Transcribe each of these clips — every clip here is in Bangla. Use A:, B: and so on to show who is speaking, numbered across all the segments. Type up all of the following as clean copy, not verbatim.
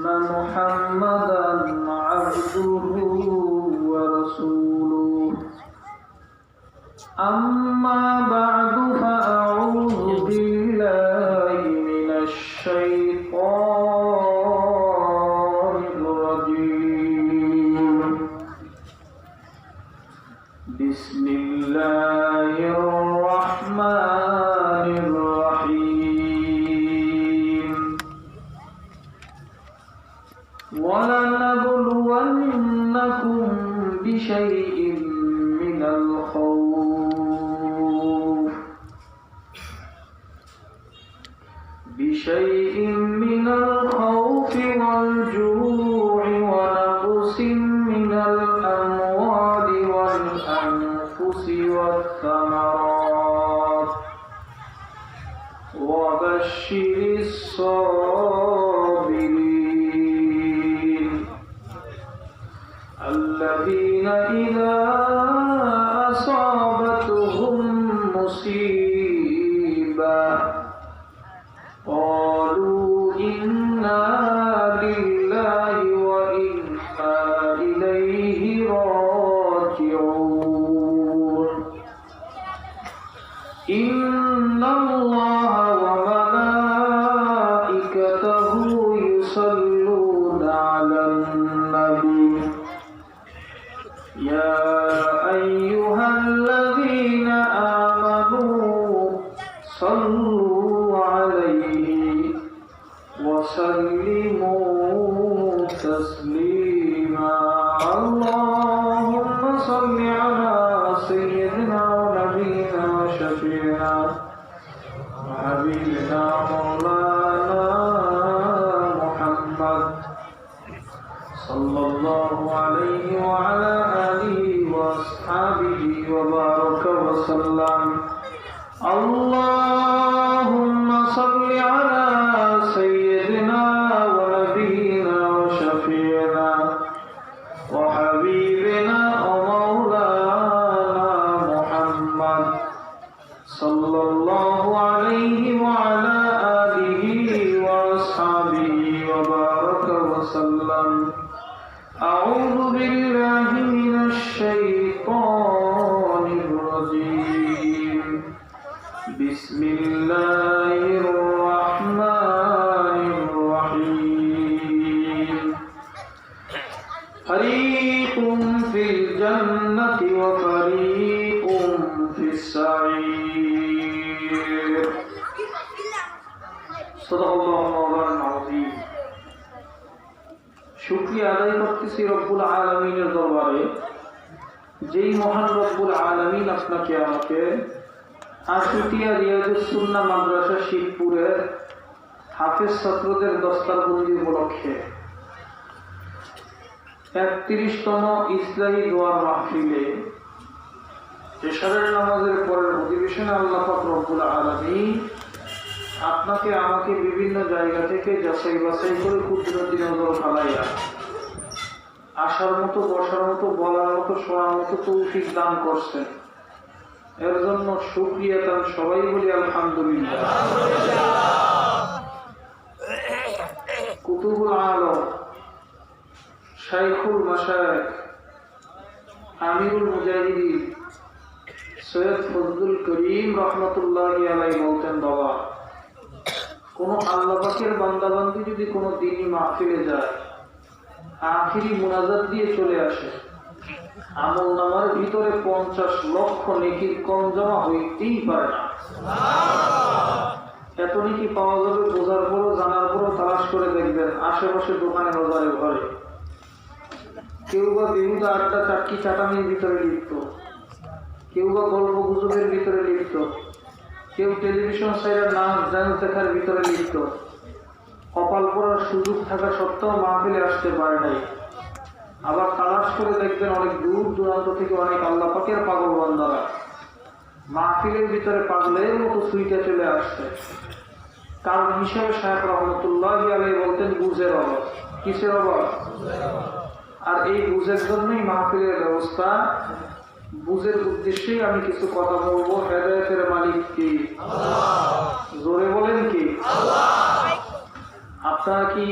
A: محمدا عبده ورسوله أما بعد فأعوذ بالله من الشيطان الرجيم بسم الله الرحمن الرحيم ولنبلونكم بشيء من الخوف والجوع ونقص من الأموال والأنفس والثمرات وبشر الصابرين الذين إذا أصابتهم مصيبة قالوا إنا لله وإنا إليه راجعون إن الله وملائكته يصلون على النبي يا أيها الذين آمنوا صلوا عليه وسلموا تسليما اللهم صل على سيدنا ونبينا وشفيعنا وحبيبنا مولانا محمد صلى الله عليه وعلى آله وأصحابه وبارك وسلم اللهم صل على سيدنا ونبينا وشفيعنا وحبيبنا ومولانا محمد صلى الله عليه وعلى آله وأصحابه وبارك وسلم أعوذ بالله من الشيطان الرجيم بسم الله الرحمن الرحيم فريق في الجنة وفريق في السعير صدق الله مولانا العظيم শুকরিয়া আদায় করতেছি রব্বুল আলামিনের দরবারে যেই মহান রব্বুল আলামিন আপনাকে আমাকে আশুতিয়া রিয়াজুস সুন্নাহ মাদ্রাসা শিবপুরের হাফেজ ছাত্রদের দস্তারবন্দি উপলক্ষে ৩১তম ইসলামী দোয়া মাহফিলে এশারের নামাজের পরের অধিবেশনে আল্লাহ পাক রব্বুল আলামিন আপনাকে আমাকে বিভিন্ন জায়গা থেকে যাচাই বাছাই করে কুদরতি নজর ফালাইয়া আসার মতো, বসার মতো, বলার মতো, শোনার মতো তৌফিক দান করছেন। এর জন্য শুকরিয়া তার সবাই বলি আলহামদুলিল্লাহ। কুতুবুল আলম শাইখুল মাশায়েখ আমিরুল মুজাহিদিন সৈয়দ ফজলুল করিম রহমতুল্লাহি আলাইহি বলতেন, বাবা কোন আল্লাহ পাকের বান্দাবান্দি যদি কোনো দিনই মাহফিলে যায়, আখিরি মুনাজাত দিয়ে চলে আসে, আমল নামার ভিতরে 50 লক্ষ নেকির কম জমা হইতেই পারে না। এত নেকি পাওয়া যাবে বোঝার পরও, জানার পরও তালাশ করে দেখবেন আশেপাশে দোকানে বাজারে ঘরে কেউ বা বেহুদা আড্ডা চাটকি চাটানির ভিতরে লিপ্ত, কেউ বা গল্প গুজবের ভিতরে লিপ্ত, কেউ টেলিভিশন সাইডের নাচ ডান্স দেখার ভিতরে লিপ্ত। কপাল পড়ার সুযোগ থাকা সত্ত্বেও মাহফিলে আসতে পারে নাই। আবার তালাশ করে দেখবেন অনেক দূর দূরান্ত থেকে অনেক আল্লাহ পাকের পাগল বান্দারা মাহফিলের ভিতরে পাগলের মতো সুইটা চলে আসছে। কারণ হিসাবে শায়খ রহমতুল্লাহি আলাইহি বলতেন বুঝের অভাব। কিসের অভাব? আর এই বুঝের জন্যই মাহফিলের ব্যবস্থা। বুঝের উদ্দেশ্যেই আমি কিছু কথা বলবো। হেদায়েতের মালিক কি? জোরে বলেন কি? আপনারা কি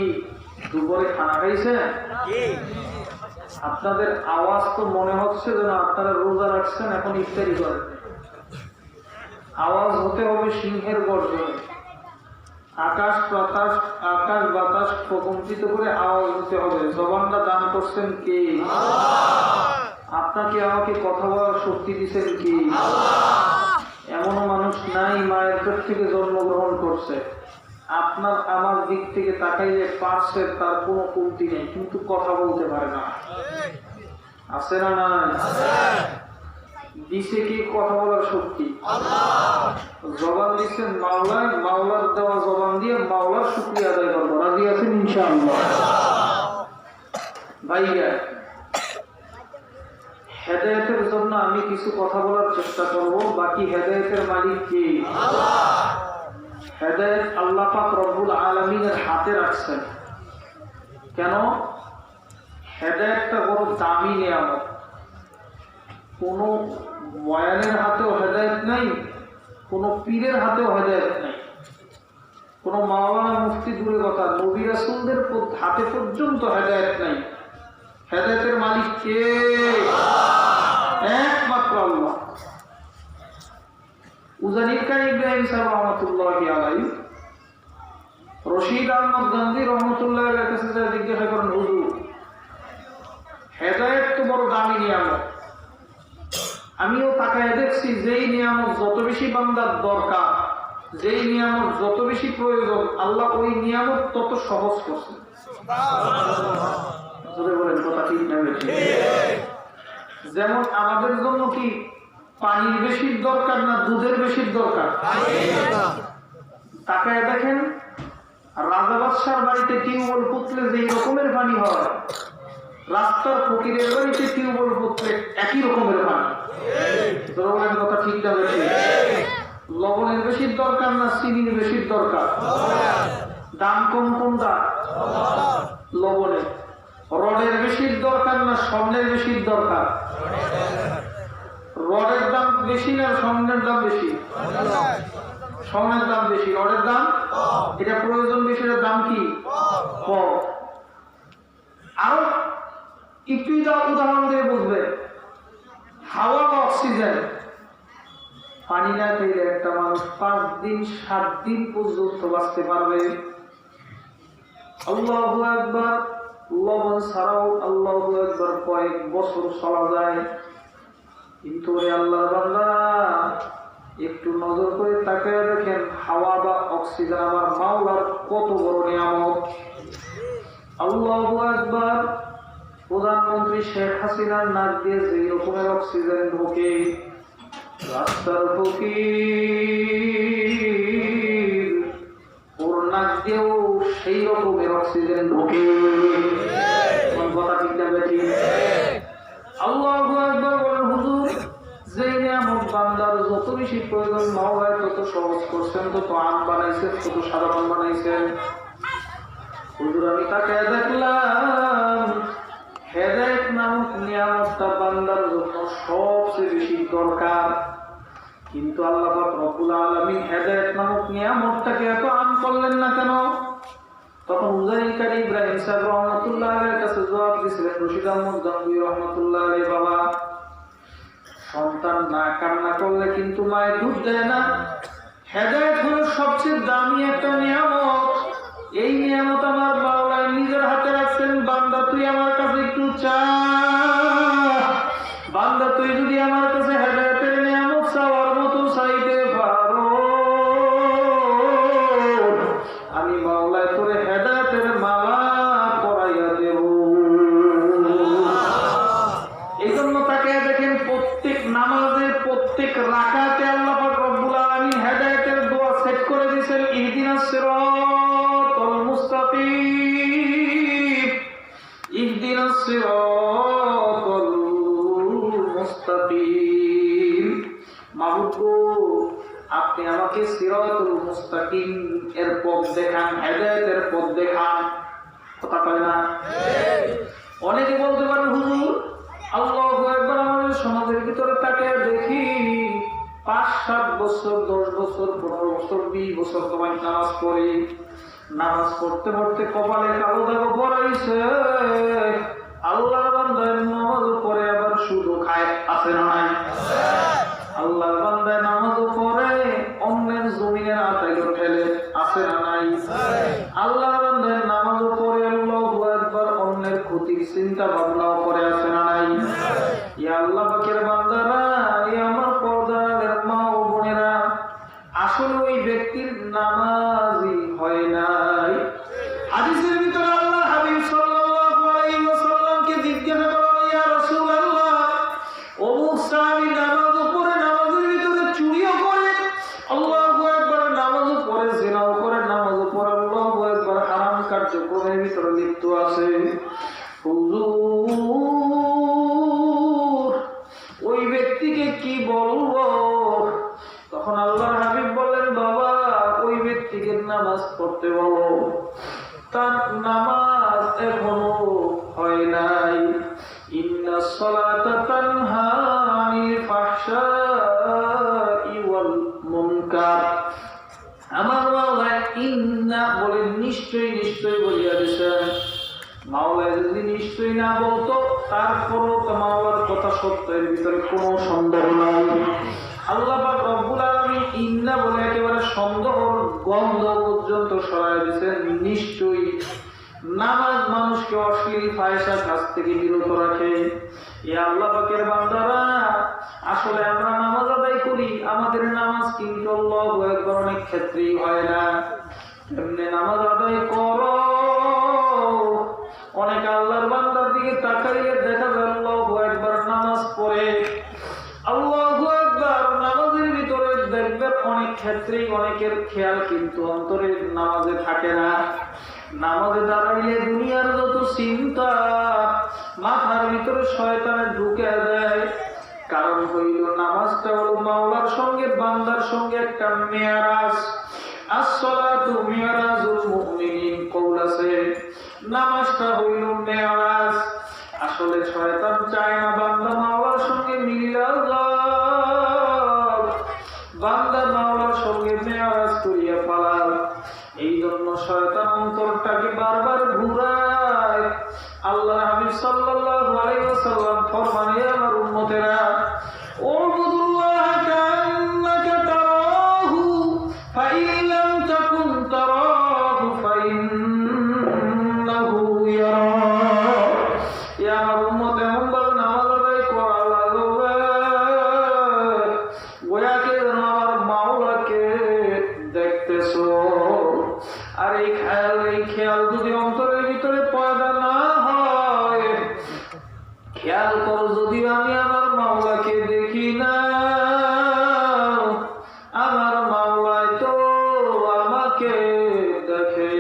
A: দুপুরে খানা খাইছেন? আপনাদের আওয়াজ তো মনে হচ্ছে যেন আপনারা রোজা রাখছেন, এখন ইফতারি করেন। আওয়াজ হতে হবে সিংহের গর্জনে। আকাশ বাতাস প্রকম্পিত করে আওয়াজ হতে হবে। জবানটা দান করছেন কে? আপনাকে আমাকে কথা বলার শক্তি দিচ্ছেন কি? এমনও মানুষ নাই মায়ের পেট থেকে জন্মগ্রহণ করছে, আপনার আমার দিক থেকে তাকাইলে পারছে, তার কোনো কমতি নেই, কিন্তু কথা বলতে পারে না। আছে না? নাই? দিছে কি কথা বলার শক্তি? জবান দিচ্ছেন মাওলায়, মাওলার দেওয়া জবান দিয়ে মাওলার শুকরিয়া আদায় করবো। রাজি আছেন ইনশাআল্লাহ? ভাইয়া, হেদায়েতের জন্য আমি কিছু কথা বলার চেষ্টা করব। বাকি হেদায়েতের মালিক কে? হেদায়েত আল্লাহ পাক রব্বুল আলামিনের হাতে রাখছেন। কেন? হেদায়েতটা বড় দামি নিয়ামত। কোন বয়ানের হাতেও হেদায়েত নাই, কোন পীরের হাতেও হেদায়েত নাই, কোন মাওলানা মুফতি দূরে কথা, নবী রাসূলদের হাতে পর্যন্ত হেদায়েত নাই। হেদায়েতের মালিক কে? একমাত্র আল্লাহ। উজানির কারি ইব্রাহিম সাহেব রহমতুল্লাহি আলাইহি রশিদ আহমদ গান্ধী রহমতুল্লাহ আলাইহির কাছে জিজ্ঞাসা করেন, হুজুর, হেদায়েত তো বড় দামি নিয়ামত, আমিও তাকায় দেখছি যেই নিয়ামত যত বেশি বান্দার দরকার, যেই নিয়ামত যত বেশি প্রয়োজন, আল্লাহ ওই নিয়ামত তত সহজ করছে। বলেন কথা ঠিক না? যেমন আমাদের জন্য কি পানির বেশি দরকার না দুধের বেশি দরকার? তাকায় দেখেন রাজা বাদশার বাড়িতে টিউবওয়েল পুতলে যে রকমের পানি হয়, রাস্তার ফকিরের বাড়িতে টিউবওয়েল পুতলে একই রকমের পানি। বলেন কথা ঠিক না? লবণের বেশি দরকার না চিনির বেশি দরকার? দাম কম কোনটা? লবণের। রডের বেশি দরকার না স্বর্ণের বেশি দরকার? রডের দাম বেশি না স্বর্ণের দাম বেশি? স্বর্ণের দাম বেশি, রডের দাম এটা প্রয়োজন বেশি, এর দাম কি কম। আরো একটু উদাহরণ দিয়ে বুঝবে, হাওয়া বা অক্সিজেন। পানি না খেলে একটা মানুষ 5 দিন 7 দিন পর্যন্ত বাঁচতে পারবে। আল্লাহু আকবার। লবণ ছাড়াও আল্লাহু আকবার কয়েক বছর চলা যায়। কিন্তু আল্লাহর বান্দারা একটু নজর করে তাকায় দেখেন, হাওয়া বা অক্সিজেন আমার মাওলার কত বড় নিয়ামত। আল্লাহু আকবার। প্রধানমন্ত্রী শেখ হাসিনার নাক দিয়ে যে রকমের অক্সিজেন ঢোকে, রাস্তার ফকির ওর নাক দিয়েও সেই রকমের অক্সিজেন ঢোকে। কথা ঠিক না? আল্লাহু আকবার বলেন। হুজুর, যে নিয়ামত বান্দার যত বেশি প্রয়োজন মাওলায় তত সহজ করছেন, তত আম বানাইছেন, তত সাধারণ বানাইছেন। হুজুর, আমি তাকে দেখলাম হেদায়েত নামক নিয়ামতটা বান্দার জন্য সবচেয়ে বেশি দরকার, কিন্তু আল্লাহ পাক রব্বুল আলামিন হেদায়েত নামক নিয়ামতটাকে এত আম করলেন না কেন? তখন উজাইল কারি ইব্রাহিম সাহেব রহমতুল্লাহ আলাইহির কাছে জবাব দিয়েছিলেন রশিদ আহমদ গান্ধী রহমতুল্লাহ আলাইহি, বাবা, সন্তান না কান্না করলে কিন্তু মায়ের দুধ দেয় না। হেদায়েত হলো সবচেয়ে দামি একটা নিয়ামত। এই নিয়ামত আমার মাওলা নিজের হাতে রাখছেন। বান্দা তুই আমার কাছে একটু চা, বান্দা তুই যদি আমার কাছে হেদায়েতের নিয়ামত চাওয়ার মতো চাইতে পারো, আমি মাওলা তোরে হেদায়েতের মালা পরাইয়া দেব। এই জন্য তাকে দেখেন প্রত্যেক নামাজে প্রত্যেক রাকাতে আল্লাহ পাক রব্বুল আলামিন হেদায়েতের দোয়া সেট করে দিয়েছেন। ইহদিনাস সিরাতাল মুস্তাকিম, ইহদিনাস সিরাতাল মুস্তাকিম। মাবুদ গো, আপনি আমাকে সিরাতুল মুস্তাকিম এর পথ দেখান, হেদায়েতের পথ দেখান। কথা কয় না? অনেকে বলতে পারেন, হুজুর, আল্লাহু আকবার, আমাদের সমাজের ভিতরে তাকে দেখি 5-7 বছর 10 বছর 15 বছর 20 বছর তোমার নামাজ পড়ে, নামাজ পড়তে পড়তে কপালে কালো দাগ পড়াইছে, আল্লাহর বান্দায় নামাজ পড়ে আবার শুধু খায়, আছে না নাই? আল্লাহর বান্দায় নামাজ পড়ে অন্যের জমিনের আটাইলো ফেলে, আছে না নাই? আল্লাহর বান্দায় নামাজ পড়ে আল্লাহু আকবার অন্যের ক্ষতির চিন্তা ভাবনাও করে, আছে না নাই? ইয়া আল্লাহ পাকের বান্দারা, ইয়া আমার পর্দার মা ও বোনেরা, আসলে ওই ব্যক্তির নামাজই হয় নাই। হাদিসের ভিতরে আল্লাহ হাবিব সাল্লাল্লাহু আলাইহি ওয়াসাল্লামকে জিজ্ঞাসা করা হয়, ইয়া রাসূলুল্লাহ, অমুক সাহাবী নামাজ পড়ে নামাজের ভিতরে চুরিও করে, আল্লাহু আকবার, নামাজ পড়ে জিনাও করে, নামাজ পড়ে আল্লাহু আকবার হারাম কার্যক্রমের ভিতরে লিপ্ত আছে। হুজুর, ওই ব্যক্তিকে কি বলবো? তখন আল্লাহর হাবিব বললেন, বাবা, ওই ব্যক্তিকে নামাজ পড়তে বলো, তার নামাজ এখনো হয় নাই। ইন্নাস সালাতা তানহা আনিল ফাহশাই ওয়াল মুনকার। আমার মাওলা ইন্না বলে নিশ্চয়ই নিশ্চয়ই বলিয়া দিয়েছেন। মাওলা যদি নিশ্চয়ই না বলতো, তারপরও তো মাওলার কথা সত্য, এর ভিতরে কোনো সন্দেহ নাই। আল্লাহ পাক রব্বুল আলামিন ইন্না বলে একেবারে সন্দেহর গন্ধ পর্যন্ত সরায় দিয়েছেন। নিশ্চয়ই নামাজ মানুষকে অশ্লীল ফাহিশা কাজ থেকে বিরত রাখে। এই আল্লাহ পাকের বান্দারা, আসলে আমরা নামাজ আদায় করি, আমাদের নামাজ কিন্তু আল্লাহু আকবার অনেক ক্ষেত্রেই হয় না। এমনি নামাজ আদায় করো, অনেক আল্লাহর বান্দার দিকে তাকাইলে দেখা যায় আল্লাহু আকবার নামাজ পড়ে, আল্লাহু আকবার নামাজের ভিতরে দেখবেন অনেক ক্ষেত্রেই অনেকের খেয়াল কিন্তু অন্তরের নামাজে থাকে না। নামাজে দাঁড়াইলে দুনিয়ার যত চিন্তা মাথার ভিতরে শয়তানে ঢুকে দেয়। কারণ হইল নামাজটা হলো মাওলার সঙ্গে বান্দার সঙ্গে একটা মেরাজ। আসসালাতু মিরাজুল মুমিনিন কওল আছে, নামাজটা হইল মেরাজ। আসলে শয়তান চায় না বান্দা মাওলার সঙ্গে মিলা যাক, বান্দা মাওলার সঙ্গে মেরাজ করিয়া ফেলার। এই জন্য শয়তান অন্তরটাকে বারবার ঘুরায়। আল্লাহ হাবিব সাল্লাল্লাহু আলাইহি ওয়াসাল্লাম ফরমান, হে আমার উম্মতেরা, উবুদুল্লাহ কান্নাকা তারাহু ফাইন লাম তাকুন তারাহু ফাইন্নাহু ইয়ারাক। ইয়া আমার উম্মত, এমন ভাবে নামাজ আদায় করা লাগবে গোয়াকে যেন আমার মাওলাকে দেখতেছো। আর এই খেয়াল যদি অন্তরের ভিতরে পয়দা না হয়, খেয়াল করো, যদি আমি আমার মাওলাকে দেখি না, আমার মাওলায় তো আমাকে দেখে।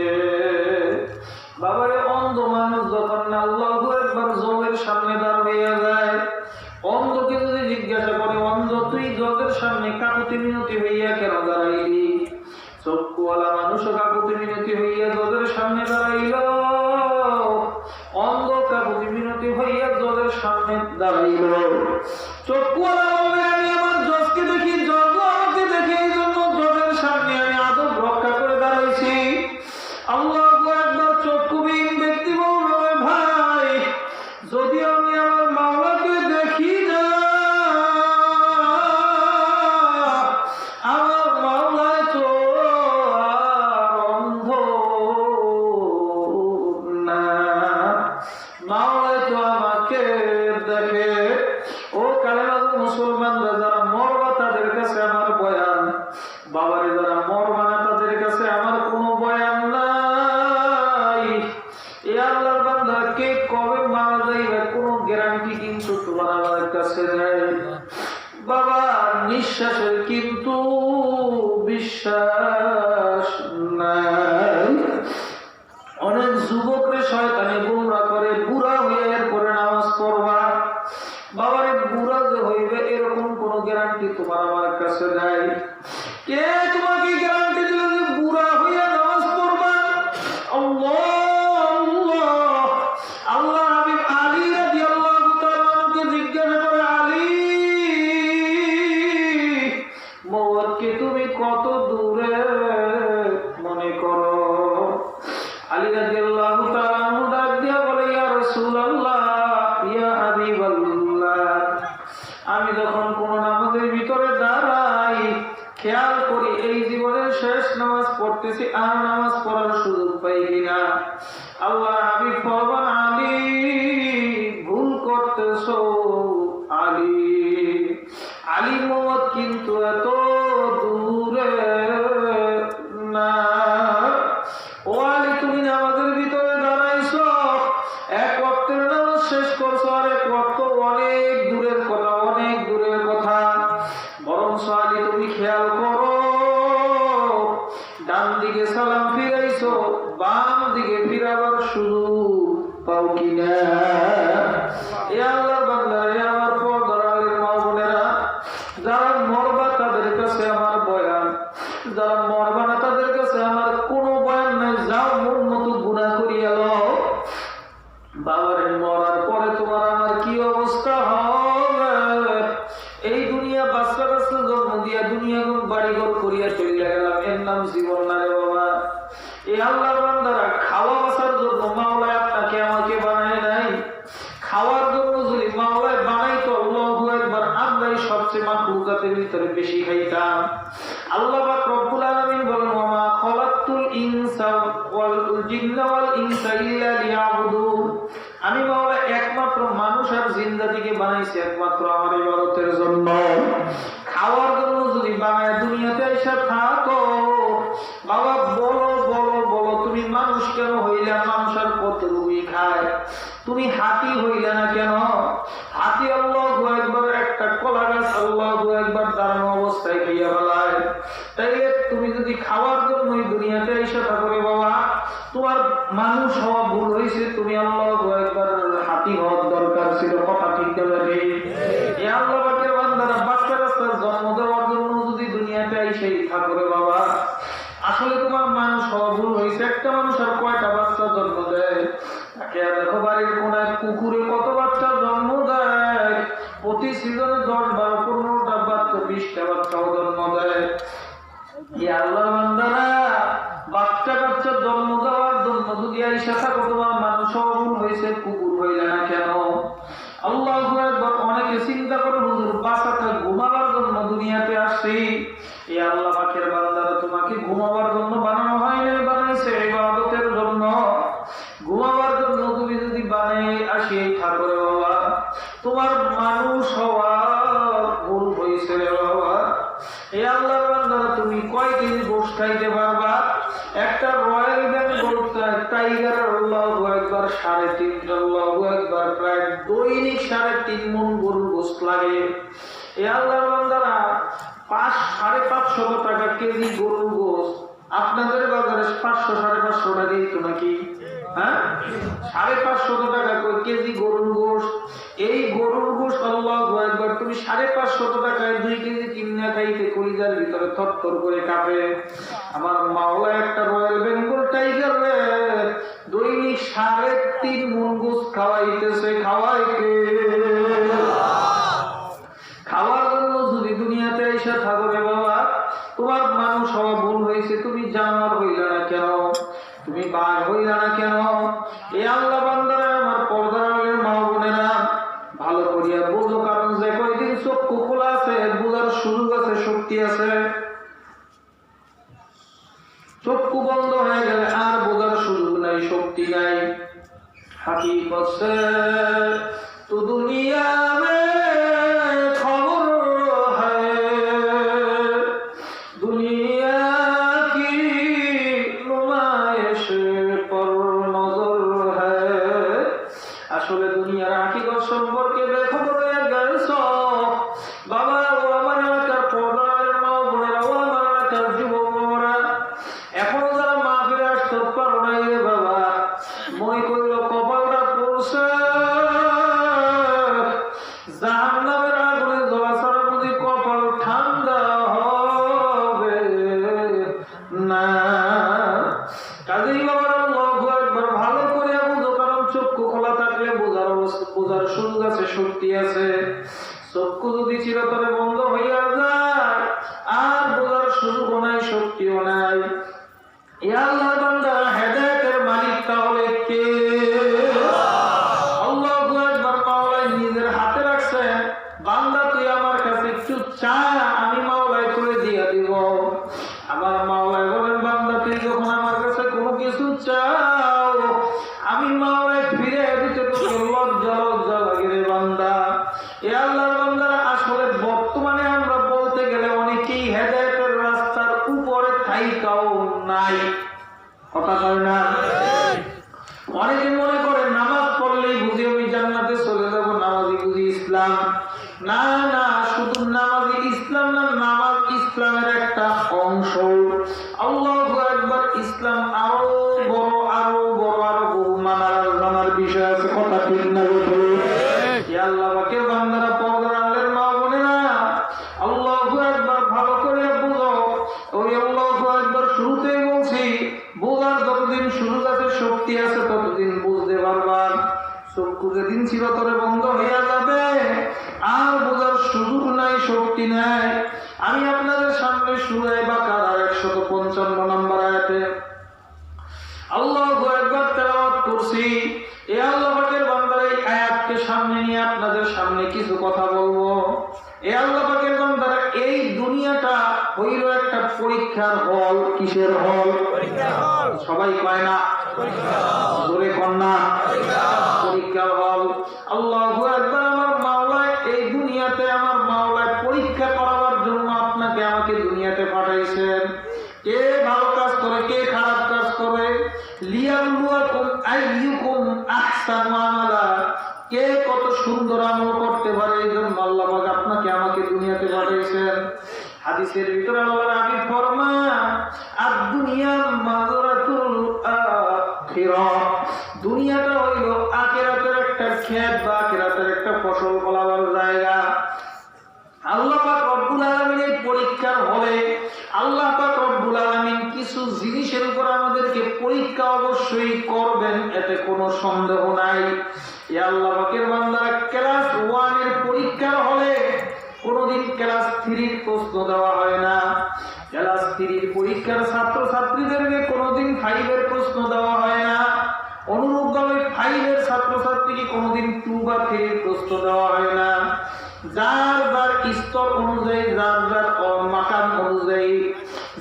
A: বাবারে, অন্ধ মানুষ যখন আল্লাহু আকবার জগের সামনে দাঁড়িয়ে যায়, অন্ধকে যদি জিজ্ঞাসা করে, অন্ধ তুই জগের সামনে কাকুতি মিনতি হইয়া কেন দাঁড়াইলি? চক্ষুওয়ালা মানুষও কাকুতি মিনতি হইয়া জগের সামনে দাঁড়াইল, অন্ধ কাকুতি মিনতি হইয়া জগের সামনে দাঁড়াইল। চক্ষুওয়ালা বলবে, আমি আমার জজকে দেখি, জজ আমাকে দেখে, এই জন্য জজের সামনে আমি আদব রক্ষা করে দাঁড়াইছি। আল্লাহু আকবার। চক্ষুবিহীন ব্যক্তি বলবে, ভাই, যদি আমি আমার মাওলাকে দেখি না, আমার মাওলায় তো আর অন্ধ না, মাওলায় তো আমাকে দেখে। ও কালেমার মুসলমানরা, যারা মরবা তাদের কাছে আমার বয়ান, বাবারে যারা মরবা না তাদের কাছে আমার কোনো বয়ান নাই। এ আল্লাহর বান্দা, কে কবে মারা যাইবে কোনো গ্যারান্টি কিন্তু তোমার আমার কাছে নেই। বাবা, নিঃশ্বাসের কিন্তু বিশ্বাস নাই। অনেক যুবকরে শয়তানে গুমরা করে, বুড়া হয়ে এরপরে নামাজ পড়বা। বাবারে, বুড়া যে হইবে এরকম কোন গ্যারান্টি তোমার আমার কাছে নাই। কে তোমাকে গ্যারান্টি দিল যে বুড়া হইয়া নামাজ পড়বা? আল্লাহ। আল্লাহ হাবিব আলী রাদিয়াল্লাহু তাআলাকে জিজ্ঞাসা করে, আলী, মওতকে তুমি কত দূরে আর নামাজ পড়ার সুযোগ পাই কিনা। আল্লাহ হাবিব ফরমান, আলী ভুল করতেছো, আলী আলী মোহাম্মদ কিন্তু এত দূরে না। ও আলী, তুমি নামাজের ভিতরে দাঁড়াইছো, এক ওয়াক্তের নামাজ শেষ করছো, আর এক ওয়াক্ত অনেক দূরের কথা, অনেক দূরের কথা। বরং আলী তুমি খেয়াল করো, ডান দিকে সালাম ফিরাইছো, বাম দিকে ফিরাবার সুযোগ পাও কিনা। এ আল্লাহর বান্দা, এ আমার পর্দার আলের মা বোনেরা, যারা মরবা তাদের কাছে আমার বয়ান, যারা মরবা না তাদের কাছে আমার কোনো বয়ান নাই। যাও মন মতো গুনাহ করিয়া লও। বাবারে, মরার পরে তোমার আমার কি অবস্থা হবে? এই দুনিয়া বাচ্চা কাচ্চা জন্ম দিয়া দুনিয়া বাড়িঘর করিয়া চলে গেলাম, এর নাম জীবন না রে বাবা। এই আল্লাহর বান্দারা, খাওয়া বাঁচার জন্য মাওলায় আপনাকে আমাকে বানায় নাই। খাওয়ার জন্য যদি মাওলায় বানাইতো, আল্লাহু আকবার, আমরাই সবচেয়ে মাখলুকাতের ভিতরে বেশি খাইতাম। আল্লাহ পাক রব্বুল আলামিন বলেন, ওয়া খালাকতুল ইনসানা ওয়াল জিন্না ওয়াল ইনসা ইল্লা লিয়াবুদুন। আমি মাওলা একমাত্র মানুষ আর জিন্দাদিকে বানাইছি একমাত্র আমার ইবাদতের জন্য। খাওয়ার জন্য যদি বানায় দুনিয়াতে এসে থাকো, বাবা বলো বলো বলো, তুমি মানুষ কেন হইলে? মানুষ আর কতটুকুই খায়? তুমি হাতি হইলে না কেন? হাতি আল্লাহু আকবার একটা কলা গাছ আল্লাহু আকবার দাঁড়ানো অবস্থায় খাইয়া ফেলায়। তাইলে তুমি যদি খাওয়ার জন্যই দুনিয়াতে এসে থাকো রে বাবা, তোমার মানুষ হওয়া ভুল হয়েছে, তুমি আল্লাহু আকবার হাতি হওয়ার দরকার ছিল। কথা ঠিক বলে এই আল্লাহ পাকের বান্দারা, বাচ্চা কাচ্চার জন্ম দেওয়ার জন্য যদি দুনিয়াতে এসেই থাকো রে বাবা, আসলে তোমার মানুষ হওয়া ভুল হয়েছে। একটা মানুষ আর কয়টা বাচ্চা জন্ম দেয়? তাকে দেখো বাড়ির কোনায় পুকুরে কত বাচ্চা জন্ম দেয়, প্রতি সিজনে 10, 12, 15টা বাচ্চা, 20টা বাচ্চাও জন্ম দেয়। এই আল্লাহর বান্দারা, বাচ্চা কাচ্চা জন্ম দেওয়ার জন্য যদি আইসা থাকো, তোমার মানুষ হওয়া ভুল হয়েছে, কুকুর হইলে না কেন? আল্লাহু আকবার। অনেকে চিন্তা করে, হুজুর বাচ্চাটা ঘুমাবার জন্য দুনিয়াতে আসছি। এই আল্লাহ পাকের বান্দারা, তোমাকে ঘুমাবার জন্য বানানো হয় নাই, বানাইছে ইবাদতের জন্য। ঘুমাবার জন্য তুমি যদি বানিয়ে আসিয়ে থাকো রে বাবা, তোমার মানুষ হওয়া ভুল হয়েছে রে বাবা। এই আল্লাহর বান্দারা, তুমি কয় কেজি গোশত খাইতে পারবা? একটা রয়্যাল বেঙ্গল টাইগারের আল্লাহু আকবার 3.5, আল্লাহু আকবার, প্রায় দৈনিক 3.5 মণ গরুর গোশত লাগে। এই আল্লাহর বান্দারা, 500-550 টাকা কেজি গরুর গোশত। আপনাদের বাজারে 500-550 টাকাই তো নাকি? হ্যাঁ, 550 টাকা কেজি গরুর গোশত। এই গরুর গোশত আল্লাহু আকবার তুমি 550 টাকায় 2 কেজি কিনে খাইতে কলিজার ভিতরে থরথর করে কাঁপে। আমার মাওলা একটা রয়্যাল বেঙ্গল টাইগার রে দৈনিক 3.5 মণ গোশত খাওয়াইতেছে। খাওয়াইতে খাওয়ার জন্য যদি দুনিয়াতে এসে থাকো রে বাবা, তোমার মানুষ হওয়া ভুল হয়েছে, তুমি জানোয়ার হইলা না কেন? তুমি বাঘ হইলা না কেন? এই আল্লাহ বান্দারা, আমার পর্দার আলের মা বোনেরা, ভালো করিয়া বোঝো। কারণ যে কয়দিন চক্ষু খোলা আছে, বোঝার সুযোগ আছে, শক্তি আছে। চক্ষু বন্ধ হয়ে গেলে আর বোঝার সুযোগ নাই, শক্তি নাই। হাকিকত সে তো দুনিয়া মে খবর হ্যায়, দুনিয়া কি নুমাইশ পর নজর হ্যায়। আসলে দুনিয়ার হাকিকত সম্পর্কে বেখবর হয়ে গেছো বাবা। ও আমার এলাকার পর্দার মা বোনেরা, ও আমার এলাকার যুবকরা, এখনো যারা মাহফিলে আসতে পারো নাই রে বাবা, মনে করিল কপালটা পড়ছে জাহান্নামের আগুনে জ্বলা ছাড়া বুঝি কপাল ঠান্ডা হবে না। কাজেই বাবা আল্লাহু আকবার, ভালো করে বুঝো। কারণ চক্ষু খোলা থাকলে বোঝার সুযোগ আছে, শক্তি আছে। চক্ষু যদি চিরতরে বন্ধ হইয়া যায়, আর বোঝার সুযোগও নাই, শক্তিও নাই। এ আল্লাহর বান্দা, হেদায়েতের মালিক তাহলে কে? আল্লাহু আকবার। মাওলাই নিজের হাতে রাখছে, বান্দা তুই আমার কাছে একটু চা, আমি মাওলাই করে দিয়া দিব। আমার মাওলাই বলেন, বান্দা তুই যখন অনেকে মনে করে নামাজ পড়লেই বুঝি আমি জান্নাতে চলে যাব, নামাজই বুঝি ইসলাম। না না, শুধু নামাজই ইসলাম না, নামাজ ইসলামের একটা অংশ। আল্লাহু আকবার। ইসলাম আরো বড়, আরো বড়, আরো বহু মানার জানার বিষয় আছে। কথা ঠিক না? আল্লাহ পাকের বান্দারা, পর্দার আলের মা বোনেরা, আল্লাহু আকবার ভালো করে বুঝো। ওই আল্লাহু আকবার শুরুতেই বলছি, বোঝার যতদিন সুযোগ আছে, শক্তি আছে, ততদিন বুঝতে পারবা। চক্ষু যেদিন চিরতরে বন্ধ হয়ে যাবে, আর বোঝার সুযোগ নাই, শক্তি নাই। আমি আপনাদের সামনে সূরা বাকারার 155 নম্বর আয়াতে আল্লাহু আকবার তেলাওয়াত করছি। এই আল্লাহ পাকের বান্দার এই আয়াতকে সামনে নিয়ে আপনাদের সামনে কিছু কথা বলবো। এই আল্লাহ পাকের বান্দারা, এই দুনিয়াটা হইল একটা পরীক্ষার হল। কিসের হল? পরীক্ষার হল। সবাই কয় না? জোরে কন্যা, পরীক্ষার হল। আল্লাহু আকবার। আমার মাওলা এই দুনিয়াতে, আমার মাওলা পরীক্ষা করার জন্য আপনাকে আমাকে দুনিয়াতে পাঠাইছেন। কে ভালো কাজ করে, কে খারাপ কাজ করে, লিয়াবলুয়াকুম আইয়ুকুম আহসানু আমালা, কে কত সুন্দর আমল করতে পারে, এই জন্য আল্লাহ পাক আপনাকে আমাকে দুনিয়াতে পাঠাইছেন। হাদিসের ভিতরে আল্লাহর হাবিব ফরমান, আদ-দুনিয়া মাযরাতুল আখিরাহ, দুনিয়াটা হইল আখিরাতের একটা ক্ষেত বা আখিরাতের একটা ফসল ফলাবার জায়গা। আল্লাহ পাক রব্বুল আলামিন এই পরীক্ষার হলে আল্লাহ পাক রব্বুল আলামিন কিছু জিনিসের উপর আমাদেরকে পরীক্ষা অবশ্যই করবেন, এতে কোনো সন্দেহ নাই। এই আল্লাহ পাকের বান্দারা, ক্লাস 1 এর পরীক্ষার হলে কোনোদিন ক্লাস 3 এর প্রশ্ন দেওয়া হয় না। ক্লাস 3 এর পরীক্ষার ছাত্রছাত্রীদেরকে কোনোদিন 5 এর প্রশ্ন দেওয়া হয় না। অনুরূপভাবে 5 এর ছাত্রছাত্রীকে কোনোদিন 2 বা 3 এর প্রশ্ন দেওয়া হয় না। যার যার স্তর অনুযায়ী, যার যার মাকাম অনুযায়ী,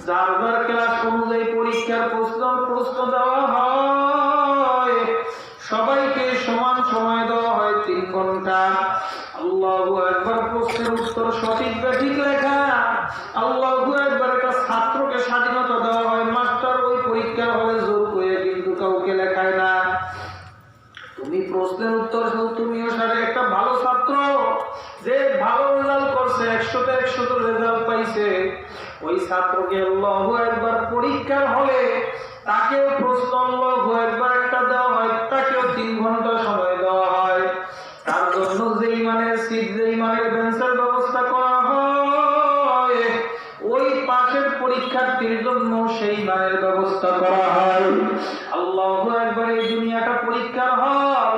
A: যার যার ক্লাস অনুযায়ী পরীক্ষার প্রশ্ন দেওয়া হয়। সবাইকে সমান সময় দেওয়া হয় 3 ঘন্টা। আল্লাহু আকবার। প্রশ্নের উত্তর সঠিক ব্যাঠিক লেখা। আল্লাহু আকবার। একটা ছাত্রকে স্বাধীনতা দেওয়া হয়। মাস্টার ওই পরীক্ষার হলে জোর করে কিন্তু কাউকে লেখায় না। তুমি প্রশ্নের উত্তর শুধু তুমিও সাথে একটা ভালো ছাত্র যে ভালো রেজাল্ট করছে, 100তে 100 রেজাল্ট পাইছে, ওই ছাত্রকে আল্লাহু আকবার পরীক্ষার হলে তাকেও প্রশ্ন আল্লাহু আকবার একটা দেওয়া হয়, তাকেও 3 ঘন্টা সময় দেওয়া হয়। তার জন্য যেই মানের সিট, যেই মানের বেঞ্চের ব্যবস্থা করা হয়, ওই পাশের পরীক্ষার্থীর জন্য সেই মানের ব্যবস্থা করা হয়। আল্লাহু আকবার। এই দুনিয়াটা পরীক্ষার হল।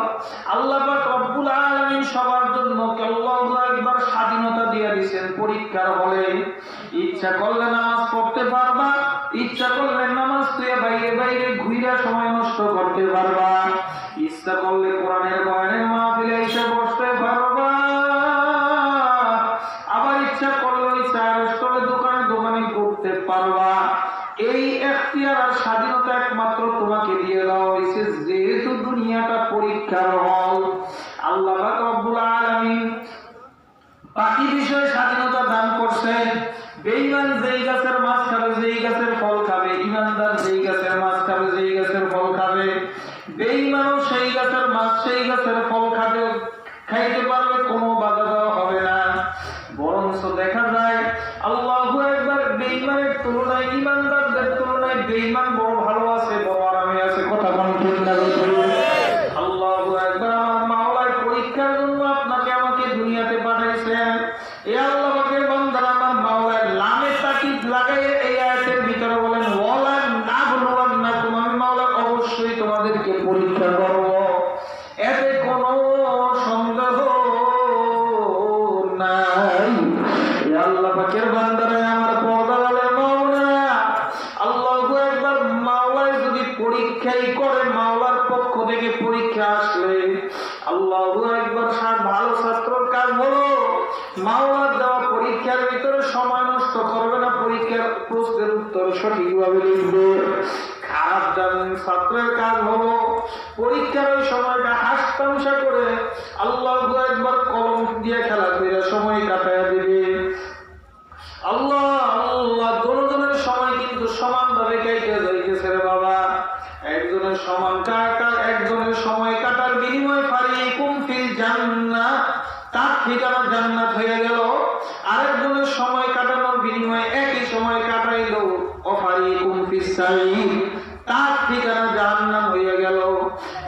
A: আল্লাহ পাক রব্বুল আলামিন সবার জন্য আল্লাহু আকবার স্বাধীনতা দিয়ে দিয়েছেন পরীক্ষার হলে। ইচ্ছা করলে নামাজ পড়তে পারবা, ইচ্ছা করলে নামাজ তুই বাইরে বাইরে ঘুরে সময় নষ্ট করতে পারবা, ইচ্ছা করলে কোরআনের বয়ানের মাহফিলে এসে বসতে পারবা, আবার ইচ্ছা করলে ওই চায়ের স্টলে দোকানে দোকানে করতে পারবা। এই এখতিয়ার আর স্বাধীনতা একমাত্র তোমাকে দিয়ে দেওয়া হয়েছে, যেহেতু দুনিয়াটা পরীক্ষার হল। আল্লাহ পাক রব্বুল আলামিন বাকি বিষয়ে স্বাধীনতা দান করছেন। বেঈমান যেই গাছের মাছ খাবে, যেই গাছের ফল খাবে, ইমানদার যেই গাছের মাছ খাবে, যেই গাছের ফল খাবে, বেঈমানও সেই গাছের মাছ, সেই গাছের ফল খাইতে পারবে, কোনো বাধা দেওয়া হবে না। বরঞ্চ দেখা যায় আল্লাহু আকবার, বেঈমানের তুলনায় ইমানদারদের তুলনায় বেঈমান বড় ভালো আছে, বড় আরামে আছে। কথা কোন ঠিক না? আল্লাহু আকবার। আমার মাওলার পরীক্ষার জন্য আপনাকে আমাকে দুনিয়াতে পাঠাইছেন। এই আল্লাহ পাকের বান্দারা, আমার মাওলার লামে তাকিদ লাগাই এই আয়াতের ভিতরে বলেন, ওয়ালা নাবলুওয়ান্নাকুম, আমি মাওলা অবশ্যই তোমাদেরকে পরীক্ষা করব, এতে কোনো সন্দেহ নাই। এই আল্লাহ পাকের বান্দারা, আমার পর্দাওয়ালা মাওলানা, আল্লাহু আকবার। মাওলায় যদি পরীক্ষাই করে, মাওলার পক্ষ থেকে পরীক্ষা আসলে, আল্লাহু আকবার, ভালো ছাত্রর কাজ হলো মাওলার দেওয়া পরীক্ষার ভিতরে সময় নষ্ট করবে না, পরীক্ষার প্রশ্নের উত্তর সঠিকভাবে লিখবে। খারাপ ছাত্রের কাজ হলো পরীক্ষার ওই সময়টা হাসতামশা করে আল্লাহু আকবার কলম দিয়ে খেলা করে সময় কাটায় দিবে। আল্লাহ আল্লাহ, দুজনের সময় কিন্তু সমানভাবে কাইতে যাইতেছে রে বাবা। একজনের সমান কার, একজন ঠিকানা জান্নাত হয়ে গেল। আরেকজনের সময় কাটানোর বিনিময়ে একই সময় কাটাইল, অফারিকুম ফিস সাইর, তার ঠিকানা জাহান্নাম হয়ে গেল।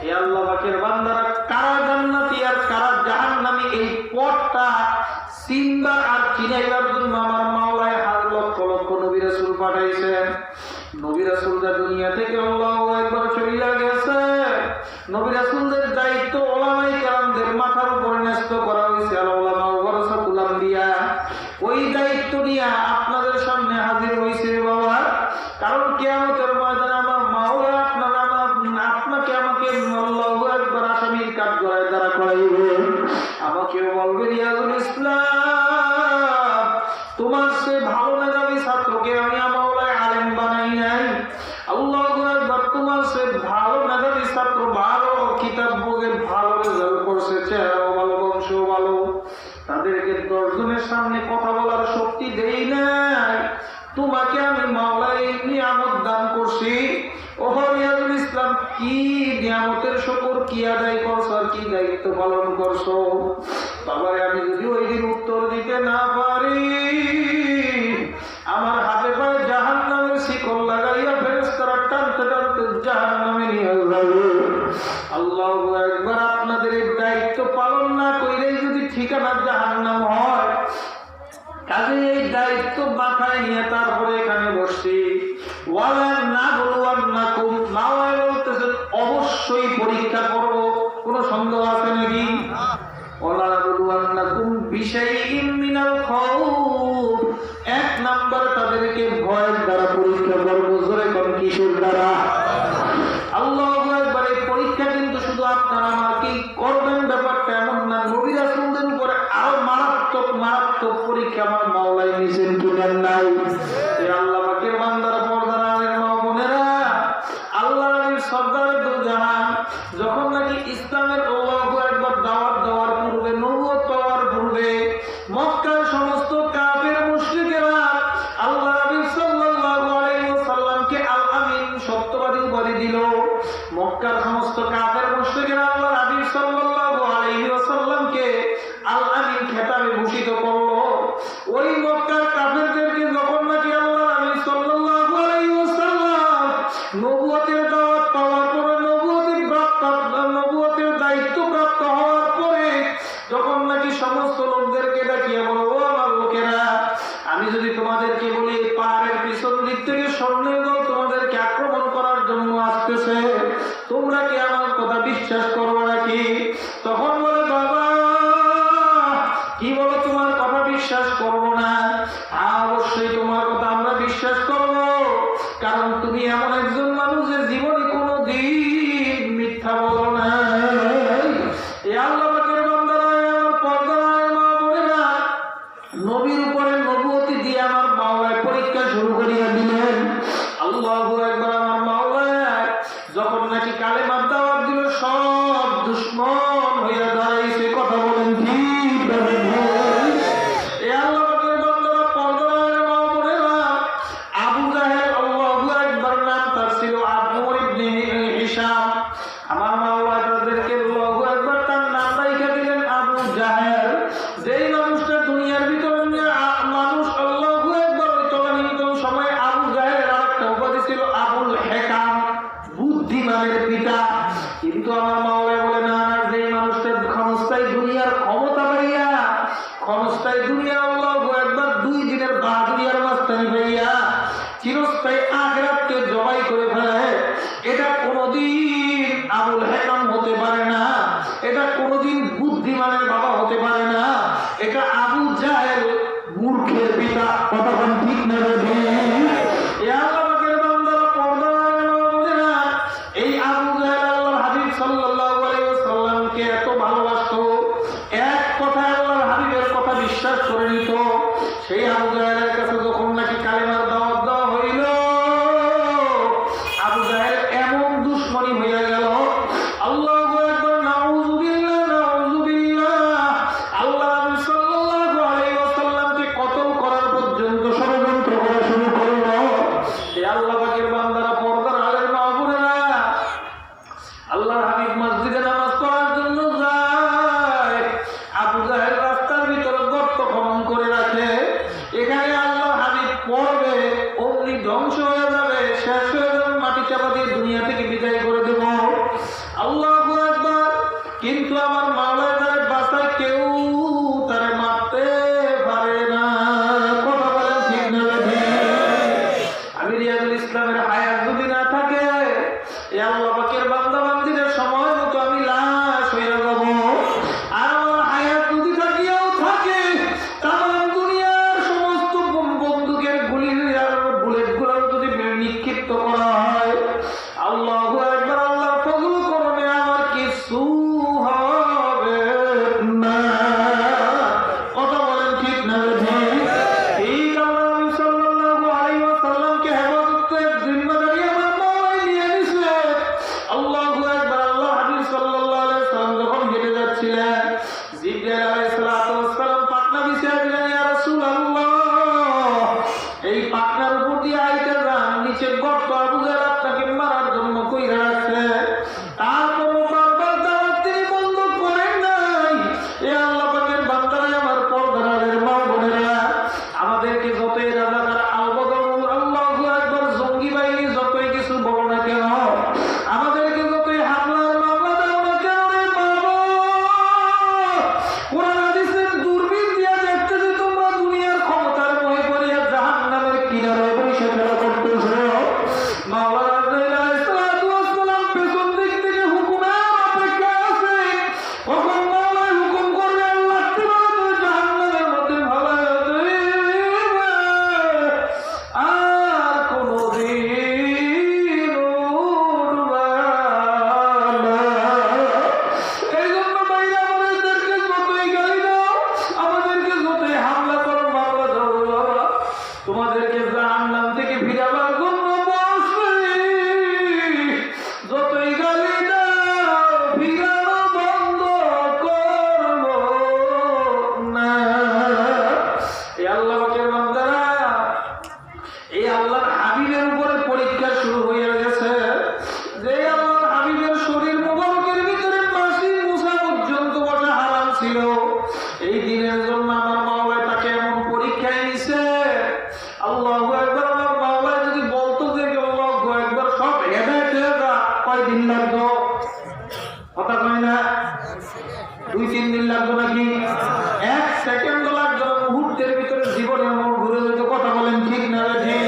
A: এ আল্লাহ পাকের বান্দারা, কারা জান্নাতি আর কারা জাহান্নামী, এই পথটা চিনবার আর চিনাইবার জন্য আমার মাওলায় লক্ষ লক্ষ নবী রাসূল পাঠাইছেন। নবী রাসূলরা দুনিয়া থেকে আল্লাহু আকবার চলে গেছে। নবী রাসূলদের দায়িত্ব উলামায়ে কেরামদের মাথার উপরে ন্যস্ত করা হয়েছে। আল উলামা ওয়ারাসাতুল আম্বিয়া, ওই দায়িত্ব নিয়ে আপনাদের সামনে হাজির হয়েছে বাবা। কারণ কিয়ামতের ময়দানে আমার মাওলা আপনাকে আমাকে আল্লাহু আকবার আসামির কাঠগড়ায় দাঁড়া করাইবে। আমাকেও বলবে রিয়াজুল ইসলাম, তোমার সে ভালো মেধাবী ছাত্রকে আমি মাওলায় আলেম বানাই নাই। আল্লাহু আকবার, তোমার সে ভালো মেধাবী ছাত্র, ভালো কিতাব বুকে ভালো রেজাল্ট করছে, চেহারাও ভালো, বংশও ভালো, তাদেরকে 10 জনের সামনে কথা বলার শক্তি দেই নাই। তোমাকে আমি মাওলায় নিয়ামত দান করছি। ওহ রিয়াজুল ইসলাম, কি নিয়ামতের শুকর, কি আদায় করছো আর কি দায়িত্ব পালন করছো? বাবারে, আমি যদি ওই দিন উত্তর দিতে না পারি, আমার হাতে পায়ে জাহান্নামের শিকল লাগাইয়া ফেরেশতারা টানতে টানতে জাহান্নামে নিয়ে যাবে। আল্লাহু আকবার, আপনাদের এই দায়িত্ব পালন না কইলেই যদি ঠিকানা জাহান্নাম হয়, কাজে এই দায়িত্ব মাথায় নিয়ে তারপরে এখানে বসছি। ওয়ালা নাবলুওয়ান্নাকুম, মাওলানা বলতেছেন অবশ্যই পরীক্ষা করব, কোনো সন্দেহ আছে নাকি? ওয়ালা নাবলুওয়ান্নাকুম বিশাইইন মিনাল খাউফ, 1 নাম্বার তাদেরকে ভয়ের দ্বারা পরীক্ষা করব। জোরে কোন কিসের দ্বারা? আল্লাহু আকবার। এই পরীক্ষা কিন্তু শুধু আপনারা আমার কি করবেন ব্যাপারটা এমন না, নবী রাসূলদের উপরে আরো মারাত্মক মারাত্মক পরীক্ষা আমার মাওলাই নিছেন কিনা নাই। এই আল্লাহ পাকের বান্দারা, পর্দার আলের মা বোনেরা, আল্লাহ নবীর সরদার দু জাহান যখন নাকি ইসলামের আল্লাহু আকবার দাওয়াত দেওয়ার পূর্বে, নবুয়ত পাওয়ার পূর্বে, মক্কার সমস্ত কাফের মুশরিকেরা আল্লাহ নবী সাল্লাল্লাহু আলাইহি ওয়াসাল্লামকে আল আমিন, সত্যবাদী উপাধি দিল। মক্কার সমস্ত কাফের মুশরিকেরা আল্লাহ নবী সাল্লাল্লাহু আলাইহি ওয়াসাল্লামকে আল আমিন খেতাবে ভূষিত করলো। ওই মক্কার কাফেরদেরকে যখন নাকি আল্লাহ নবী সাল্লাল্লাহু আলাইহি ওয়াসাল্লাম নবুয়তের দাওয়াত পাওয়ার পরে, নবুয়তের দায়িত্ব প্রাপ্ত হওয়ার পরে, যখন নাকি সমস্ত লোকদেরকে ডাকিয়ে বলো, ও আমার লোকেরা, আমি যদি তোমাদেরকে বলি পাহাড়ের পিছন দিক থেকে স্বর্ণের দল তোমাদেরকে আক্রমণ করার জন্য আসতেছে, তোমরা কি আমার কথা বিশ্বাস করবে নাকি? তখন বলে, বাবা কি বলো, তোমার কথা বিশ্বাস করবো না? অবশ্যই তোমার কথা আমরা বিশ্বাস করব, কারণ তুমি এমন একজন মানুষ যে জীবনে কোনোদিন মিথ্যা বলো না। এই আল্লাহ পাকের বান্দারা, আমার পর্দার মা বোনেরা, নবীর উপরে নবুয়তি দিয়ে আমার মাওলায় পরীক্ষা শুরু করিয়া দিলেন। আল্লাহু আকবার। আমার মাওলায় যখন নাকি কালেমার দাওয়াত দিল, সব দুশমন হইয়া দাঁড়াইছে। কথা বলেন কি? এই আল্লাহ পাকের বান্দারা, পর্দার মা বোনেরা, আবু জাহেল, আল্লাহু আকবার, নাম তার ছিল আবু ইবনে হিশাম। আমার মাওলা তাদেরকে আল্লাহু আকবার তার নাম রাইখা দিলেন আবু জাহেল। যেই মানুষটা দুনিয়ার ভিতরে মানুষ আল্লাহু আকবার তদানীন্তন সময়ে আবু জাহেলের আরেকটা উপাধি ছিল আবুল হেকাম, বুদ্ধিমানের পিতা। কিন্তু আমার মাওলা বলে, না না, যেই মানুষটা ক্ষমতায় দুনিয়ার ক্ষমতা পাইয়া, ক্ষমতায় দুনিয়া আল্লাহু আকবার 2 দিনের বাহাদুরিয়ার মাস্তানি পাইয়া চিরস্থায়ী আখিরাতকে জবাই করে ফেলে, এটা কোনোদিন আবুল হেকাম হতে পারে না, এটা কোনোদিন বুদ্ধিমানের বাবা হতে পারে না, এটা আবু জাহেল মূর্খের পিতা। কতক্ষণ ঠিক না রে? এই আল্লাহ পাকের বান্দারা, পর্দার মা বোনেরা, এই আবু জাহেল আল্লাহর হাবিব সাল্লাল্লাহু আলাইহি ওয়াসাল্লামকে এত ভালোবাসতো, এক কথায় আল্লাহর হাবিবের কথা বিশ্বাস করে নিত। সেই আবু জাহেলের কাছে যখন নাকি কালেমার দাওয়াত দেওয়া হইল, আবু জাহেল এমন দুশমনী হইয়া গেল। আল্লাহু আকবার, নাউযুবিল্লাহ, নাউযুবিল্লাহ। আল্লাহ নবী সাল্লাল্লাহু আলাইহি ওয়াসাল্লামকে কতল করার পর্যন্ত ষড়যন্ত্র করা শুরু করল। এই আল্লাহ পাকের বান্দারা, পর্দার আলের মা বোনেরা, আল্লাহর হাবিব মসজিদে নামাজ পড়ার জন্য যায়। আবু জাহেল রাস্তা কিন্তু আমার মাওলা তারে বাঁচায়, কেউ তারে মারতে পারে না। কথা বলেন ঠিক না বেঠিক? আমি রিয়াজুল ইসলামের হায়াত যদি না থাকে, এ আল্লাহ পাকের বান্দা বান্দিদের সময় মতো আমি লাশ হয়ে যাব। আর আমার হায়াত যদি থাকিও থাকে, তাম দুনিয়ার সমস্ত বন্দুকের গুলির আর বুলেটগুলো যদি নিক্ষিপ্ত করা হয়, আল্লাহু আকবার, আল্লাহর ফজল করবে, আমার কিছু হবে না। কথা বলেন ঠিক না বেঠিক? ঠিক আল্লাহ সাল্লাল্লাহু আলাইহি ওয়াসাল্লামকে হেফাজতের জিম্মাদারি আমার মাওলাই নিয়ে নিছে। আল্লাহু আকবার। আল্লাহ হাবিব সাল্লাল্লাহু আলাইহি ওয়াসাল্লাম যখন হেঁটে যাচ্ছিলেন, জিবরাইল আলাইহিস সালাতু ওয়াস সালাম পাকনা বিছিয়ে দিলেন, ইয়া রাসূলুল্লাহ, এই পাকনার উপর দিয়ে আইতে যান, নিচে গর্ত, আবু জাহেল আপনাকে মারার জন্য কইরা রাখছে। তারপরও বারবার দাওয়াত তিনি বন্ধ করেন নাই। এ আল্লাহ পাকের বান্দারা, আমার পর্দারের মা বোনেরা, আমাদেরকে যতই রাজাকার আল-বদর, আল্লাহু আকবার, জঙ্গি বাহিনী যতই কিছু বলো না কেন, আমাদেরকে যতই হামলার মামলা দাও না কেন, রে বাবা, কোরআন হাদিসের দূরবীন দিয়া দেখতেছে তোমরা দুনিয়ার ক্ষমতার মোহে পড়িয়া জাহান্নামের কিনারায় বসে খেলা করতেছো। মাওলানা আজরাইল আলাইহিস সালাতু ওয়াস সালাম পেছন দিক থেকে হুকুমের অপেক্ষা আছে। কখন মাওলা হুকুম করবে, আল্লাহ তোমাকে জাহান্নামের মধ্যে ভালাইয়া দিবে, আর কোনদিন উঠবে না। এই জন্য ভাইরা, আমাদেরকে যতই গালি দাও, আমাদেরকে যতই হামলা করো, মামলা দাও, বাবা, তোমাদেরকে জাহান্নাম থেকে ফিরাবার জন্য বসবে। যতই গালি দাও, ফিরানো বন্ধ করব না। এই আল্লাহ পাকের বান্দারা, এই আল্লাহর হাবিবের উপরে পরীক্ষা শুরু হয়ে গেছে। যে আল্লাহর হাবিবের শরীর মুবারকের ভিতরে মাসি মুসা পর্যন্ত বসা হারাম ছিল, এই দিনের জন্য আমার মাওলা তাকে এমন পরীক্ষায় নিছে। আল্লাহু আকবার। আমার মাওলা যদি বলতো যে আল্লাহু আকবার, সব হেদায়েত হয়ে যা, কয়দিন লাগতো? কথা কয় না? 2-3 দিন লাগতো নাকি? 1 সেকেন্ড লাগতো না, মুহূর্তের ভিতরে জীবনের মন ঘুরে যেত। কথা বলেন ঠিক না বেঠিক?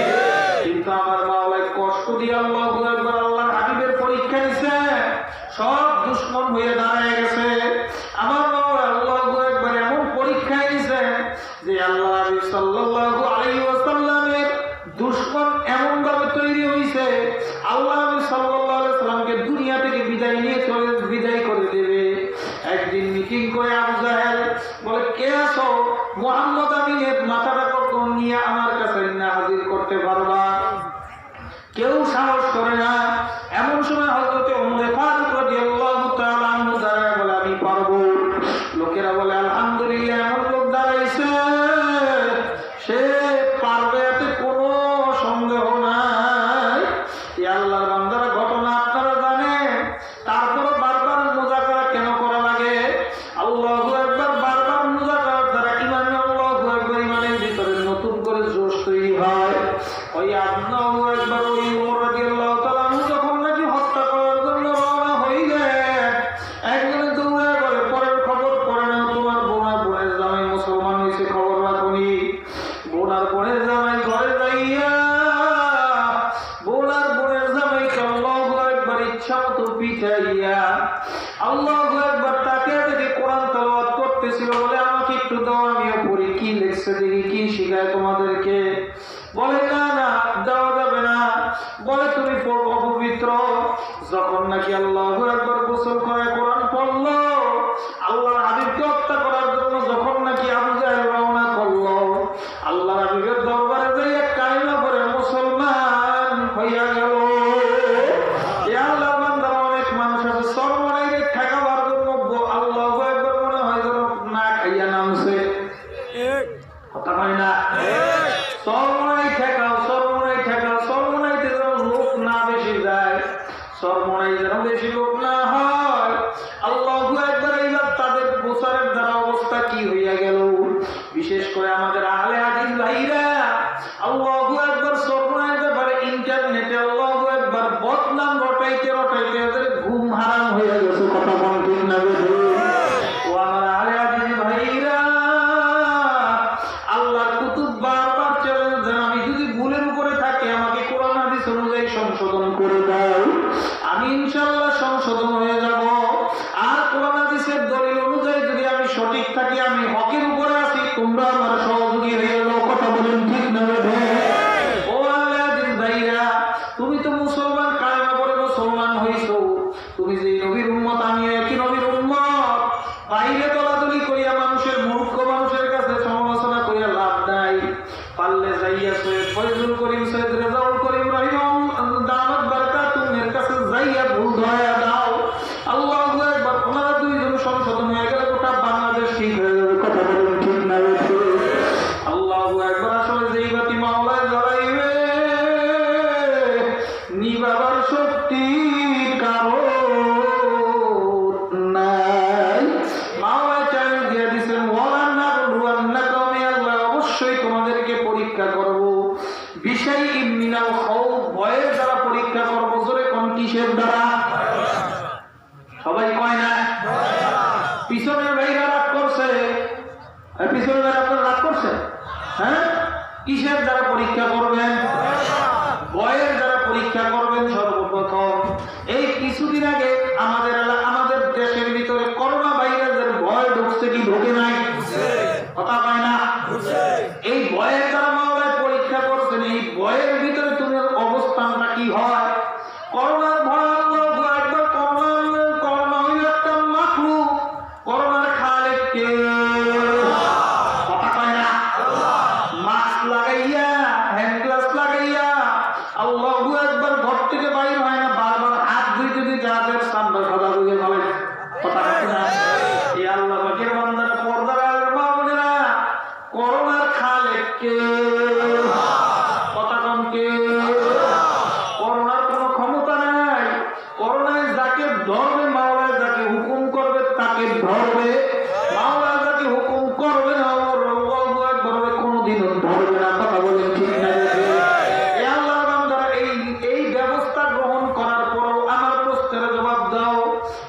A: কিন্তু আমার মাওলা কষ্ট দিয়ে আল্লাহু আকবার, আল্লাহর হাবিবের পরীক্ষা নিছে, সব দুশমন হয়ে দাঁড়ায় গেছে। আমার মাওলা আল্লাহু আকবার এমন পরীক্ষায় নিছে যে আল্লাহ হাবিব সাল্লাল্লাহু আলাইহি ওয়াসাল্লামের দুশমন এমন ভাবে তৈরি হইছে, আল্লাহ হাবিব সাল্লাল্লাহু আলাইহি ওয়াসাল্লামকে দুনিয়া থেকে বিদায় করে দেবে। একদিন মিটিং করে আবু জাহেল বলে, কে আছো? মুহাম্মদ আমিনের মাথাটা কখন নিয়ে আমার কাছে না হাজির করতে পারবা? কেউ সাহস করে না। এমন সময় হযরত ওমর ফারুক রাদিয়াল্লাহু তাআলা আনহু দাঁড়ায় বলে, আমি পারবো। লোকেরা বলে, আলহামদুলিল্লাহ, এমন লোক দাঁড়াইছে, সে পারবে, এতে কোনো সন্দেহ নাই। এই আল্লাহর বান্দারা, ঘটনা আপনারা জানেন। তারপর বারবার মুযাকারা কেন করা লাগে? আল্লাহু আকবার। বারবার মুযাকারার দ্বারা ইমান, আল্লাহু আকবার, ইমানের ভিতরে নতুন করে জোশ তৈরি হয়। ওই আল্লাহু আকবার, ওই ওমর রাদিয়াল্লাহু তাআলা আনহু যখন নাকি হত্যা করার জন্য রওনা হইলেন, একজনে দৌড়ে বলে, পরের খবর পড়ে না, তোমার বোনের জামাই মুসলমান হয়েছে, খবর রাখুনি। বোনের জামাই ঘরে যাইয়া বোনের জামাইকে আল্লাহু আকবার ইচ্ছা মতো পিঠাইয়া, আল্লাহু আকবার, তাকে দেখে কোরআন তেলাওয়াত করতেছিল। বলে, আমাকে একটু দাও, আমিও পড়ি, কি লিখছে দেখি, কি শিখায় তোমাদেরকে। বলে, না না, দেওয়া যাবে না। বলে, তুমি পড়ো, অপবিত্র। যখন নাকি আল্লাহু আকবার গোসল করে কোরআন পড়লো, আল্লাহর হাবিবকে হত্যা করার জন্য যখন নাকি আবু জাহেল রওনা করলো, আল্লাহর হাবিবের দরবারে যাইয়া কালিমা পড়ে মুসলমান হইয়া গেল। এই আল্লাহর বান্দারা, অনেক মানুষ আছে সর্বনাইরে ঠেকাবার জন্য আল্লাহু আকবার মনে হয় যেন না খাইয়া নামছে। কথা হয় না? সর্বনাই ঠেকাও, সর্বনাই ঠেকাও, সর্বনাইতে যেন লোক না বেশি যায়, সর্বনাই যেন বেশি লোক না হয়। আল্লাহু আকবার। এইবার তাদের প্রচারের দ্বারা অবস্থা কি হইয়া গেল? বিশেষ করে আমাদের আহলে হাদিস ভাইরা, আল্লাহু আকবার, সর্বনাইয়ের ব্যাপারে ইন্টারনেটে আল্লাহু আকবার বদনাম রটাইতে রটাইতে ওদের ঘুম হারাম হয়ে গেছে। কথা বলেন ঠিক না? নবীর উম্মত, আমিও একই নবীর উম্মত। বাইরে দলাদলি করিয়া মানুষের মূর্খ মানুষের কাছে সমালোচনা করিয়া লাভ নাই। পারলে যাইয়া সৈয়দ ফয়জুল করিম, সৈয়দ রেজাউল করিম রাহিমাহুল্লাহ দামাত বারাকাতুহুমের কাছে যাইয়া ভুল ধরায়া দাও। আল্লাহু আকবার। ওনারা দুইজন সংশোধন হয়ে গেলে গোটা বাংলাদেশ ঠিক হয়ে যাবে। কথা বলেন ঠিক না? আল্লাহু আকবার। আসলে যেই বাতি মাওলায় জ্বালাইবে নিবাবার শক্তি কারো নাই। মাওলা চ্যালেঞ্জ দিয়ে দিচ্ছেন, ওয়ালান্নাবলুওয়ান্নাকুম, আল্লাহ অবশ্যই তোমাদেরকে পরীক্ষা করব। বিশাইইম মিনাল খাউফ, ভয়ের দ্বারা পরীক্ষা করব। জোরে কোন কিসের দ্বারা? সবাই কয় না? পিছনের ভাইরা রাগ করছে, পিছনের ভাইরা আপনারা রাগ করছে? হ্যাঁ, কিসের দ্বারা পরীক্ষা করবেন? ভয়ের দ্বারা পরীক্ষা করবেন। সর্বপ্রথম এই কিছুদিন আগে আমাদের দেশের ভিতরে করোনা ভাইরাসের ভয় ঢুকছে কি ঢুকে নাই? কথা কয় না? এই ভয়ের দ্বারা মাওলায় পরীক্ষা করছেন। এই ভয়ের ভিতরে তোমার অবস্থানটা কি হয়? করোনার ভয়, আল্লাহু আকবার। করোনা হইল একটা মাখলুক। করোনার খালেক কে? কথা কয় না? মাস্ক লাগাইয়া, হ্যান্ড গ্লাভস লাগাইয়া, আল্লাহু আকবার, ঘর থেকে বাইরে হয় না, বারবার হাত ধুইতে দিতে হাতের সামনে সাদা হয়ে গেল। কথা কয় না? এই আল্লাহ পাকের বান্দারা, পর্দার আলের মা বোনেরা, করোনার খালেক কে? কথা কম কে? করোনার কোনো ক্ষমতা নাই। করোনায় যাকে ধরবে, মাওলা যাকে হুকুম করবে তাকে ধরবে। মাওলা যাকে হুকুম করবে না, আল্লাহু আকবার, কোনোদিনও ধরবে না। কথা বলেন ঠিক না? এই আল্লাহর বান্দারা এই ব্যবস্থা গ্রহণ করার পরও আমার প্রশ্নের জবাব দাও।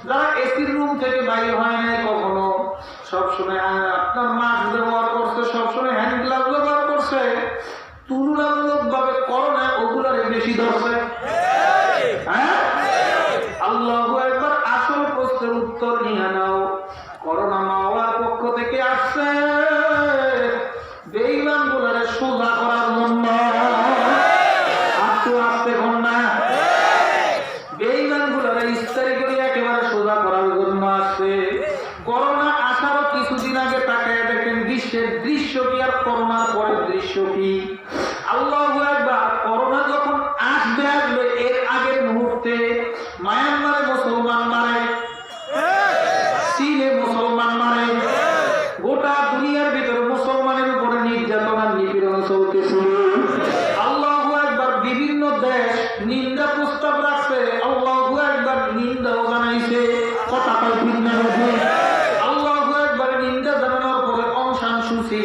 A: যারা এসির রুম থেকে বাইরে হয় নাই কখনো, সবসময় আপনার মাস্ক ব্যবহার করছে, সবসময় হ্যান্ড গ্লাভ ব্যবহার করছে, তুলনামূলকভাবে করোনা ওগুলারে বেশি ধরছে। হ্যাঁ, আল্লাহু আকবার। আসল প্রশ্নের উত্তর নিয়ে নাও। করোনা মাওলার পক্ষ থেকে আসছে বেঈমান গুলারে সোজা করার জন্য। আসতে আসতে কোন না, বেঈমান গুলারে ইস্তারি করে একেবারে সোজা করার জন্য আসছে। করোনা আসারও কিছুদিন আগে তাকায় দেখেন বিশ্বের দৃশ্য কি আর করোনার পরের দৃশ্য কি। আল্লাহু আকবার। করোনা যখন আসবে এর আগের মুহূর্তে মায়ানমারে মুসলমান মারে, চীনে মুসলমান মারে, গোটা দুনিয়ার ভিতরে মুসলমানের উপরে নির্যাতন আর নিপীড়ন চলতেছিল। আল্লাহু আকবার। বিভিন্ন দেশ নিন্দা প্রস্তাব রাখছে, আল্লাহু আকবার, নিন্দাও জানাইছে। কথা কয় ঠিক না? আল্লাহু আকবার। নিন্দা জানানোর পরে অং সান সু চি,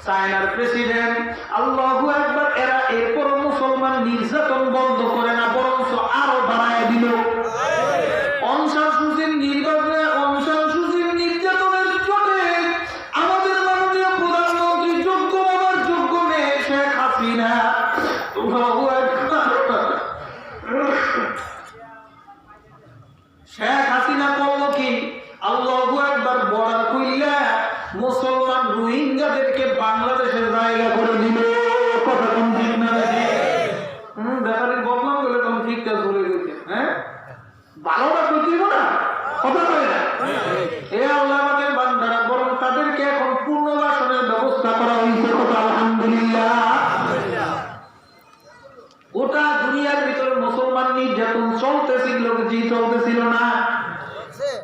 A: চায়নার প্রেসিডেন্ট, আল্লাহু আকবার, এরা এরপর মুসলমান নির্যাতন বন্ধ করে না, বরঞ্চ আরো বাড়ায় দিল। অং সান সু চির নির্যাতনের চোটে আমাদের মাননীয় প্রধানমন্ত্রী যোগ্য বাবার যোগ্য মেয়ে শেখ হাসিনা, শেখ হাসিনা করলো কি? আল্লাহু আকবার। বর্ডার খুইলা মুসলমান রোহিঙ্গাদেরকে বাংলাদেশের জায়গা করে দিল। কথা কোন ঠিক না? ব্যাপারের বদনাম বলে তখন ঠিকটা চলে গেছে। হ্যাঁ, ভালোটা তো দিব না। কথা কয় না? এ আল্লাহ আমাদের বান্দারা, বরং তাদেরকে এখন পুনর্বাসনের ব্যবস্থা করা হয়েছে। কথা আলহামদুলিল্লাহ। গোটা দুনিয়ার ভিতরে মুসলমান নির্যাতন চলতেছিল, জি চলতেছিল না?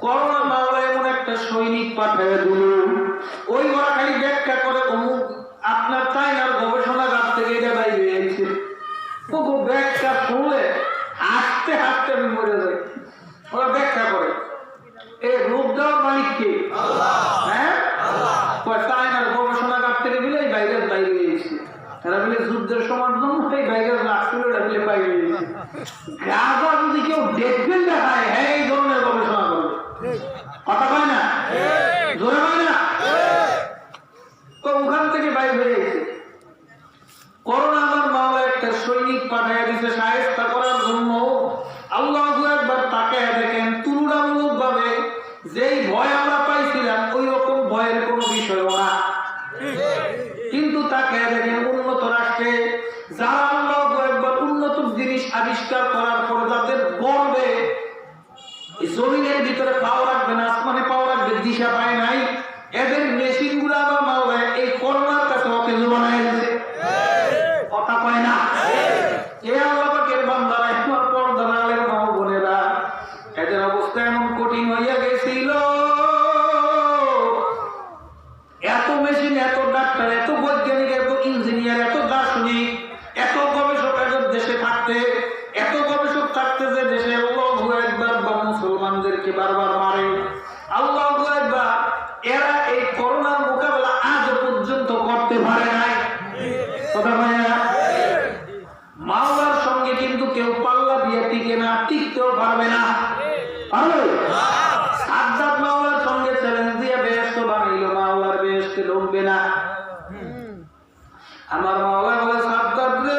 A: করোনা মাওলা এমন একটা সৈনিক পাঠায় দিল, ওই ওরা খালি ব্যাখ্যা করে অমুক আপনার চায়নার গবেষণাগার থেকে এটা বাইরে এসেছে। ওগো ব্যাখ্যা শুনলে হাসতে হাসতে আমি মরে যাই। ওরা ব্যাখ্যা করে, এই রূপ দেওয়ার মালিক কে? হ্যাঁ, চায়নার গবেষণাগার থেকে মিলে এই ভাইরাস বাইরে এসেছে। এরা মিলে যুদ্ধের সময় এই ভাইরাস রাখছিল, এটা মিলে বাইরে এসেছে। গাজা যদি কেউ দেখবেন দেখায়, হ্যাঁ এই ধরনের গবেষণা করবে। কথা কয় না? জোরে কয় না? তো ওখান থেকে বাইরে হয়ে গেছে। করোনা আমার মাওলা একটা সৈনিক পাঠায় দিছে শায়েস্তা করার জন্য। আল্লাহু আকবার। তাকে দেখেন তুলনামূলক ভাবে যেই ভয় আমরা পাইছিলাম ওই রকম ভয়ের কোনো বিষয় না, কিন্তু তাকে দেখেন উন্নত রাষ্ট্রে যারা আল্লাহু আকবার উন্নত জিনিস আবিষ্কার করার পরে যাদের গর্বে জমিনের জমিনের ভিতরে পাও রাখবে না, আসমানে পাও রাখবে, দিশা পায় নাই। এদের মেশিন গুলো আবার মাওলা এই করোনার কাছে অকেজো বানায় দিয়েছে। কথা কয় না? এ আল্লাহ পাকের বান্দারা, একবার পর্দার আলের মা বোনেরা, এদের অবস্থা এমন কঠিন হইয়া গেছিল। এত মেশিন, এত ডাক্তার, এত বৈজ্ঞানিক, এত ইঞ্জিনিয়ার, এত দার্শনিক, এত গবেষক এদের দেশে থাকতে, এত গবেষক থাকতে যে দেশে আল্লাহু আকবার বা মুসলমানদেরকে বারবার মারে, আল্লাহু আকবার, এরা এই করোনার মোকাবেলা আজ পর্যন্ত করতে পারে নাই। কথা বলে না? মাওলার সঙ্গে কিন্তু কেউ পাল্লা দিয়ে টিকে না, টিকতেও পারবে না। পারবে? সাজ্জাদ মাওলার সঙ্গে চ্যালেঞ্জ দিয়ে বেহেশত বানাইল, মাওলার বেহেশতে ঢুকবে না। আমার মাওলা বলে, সাজ্জাদ রে,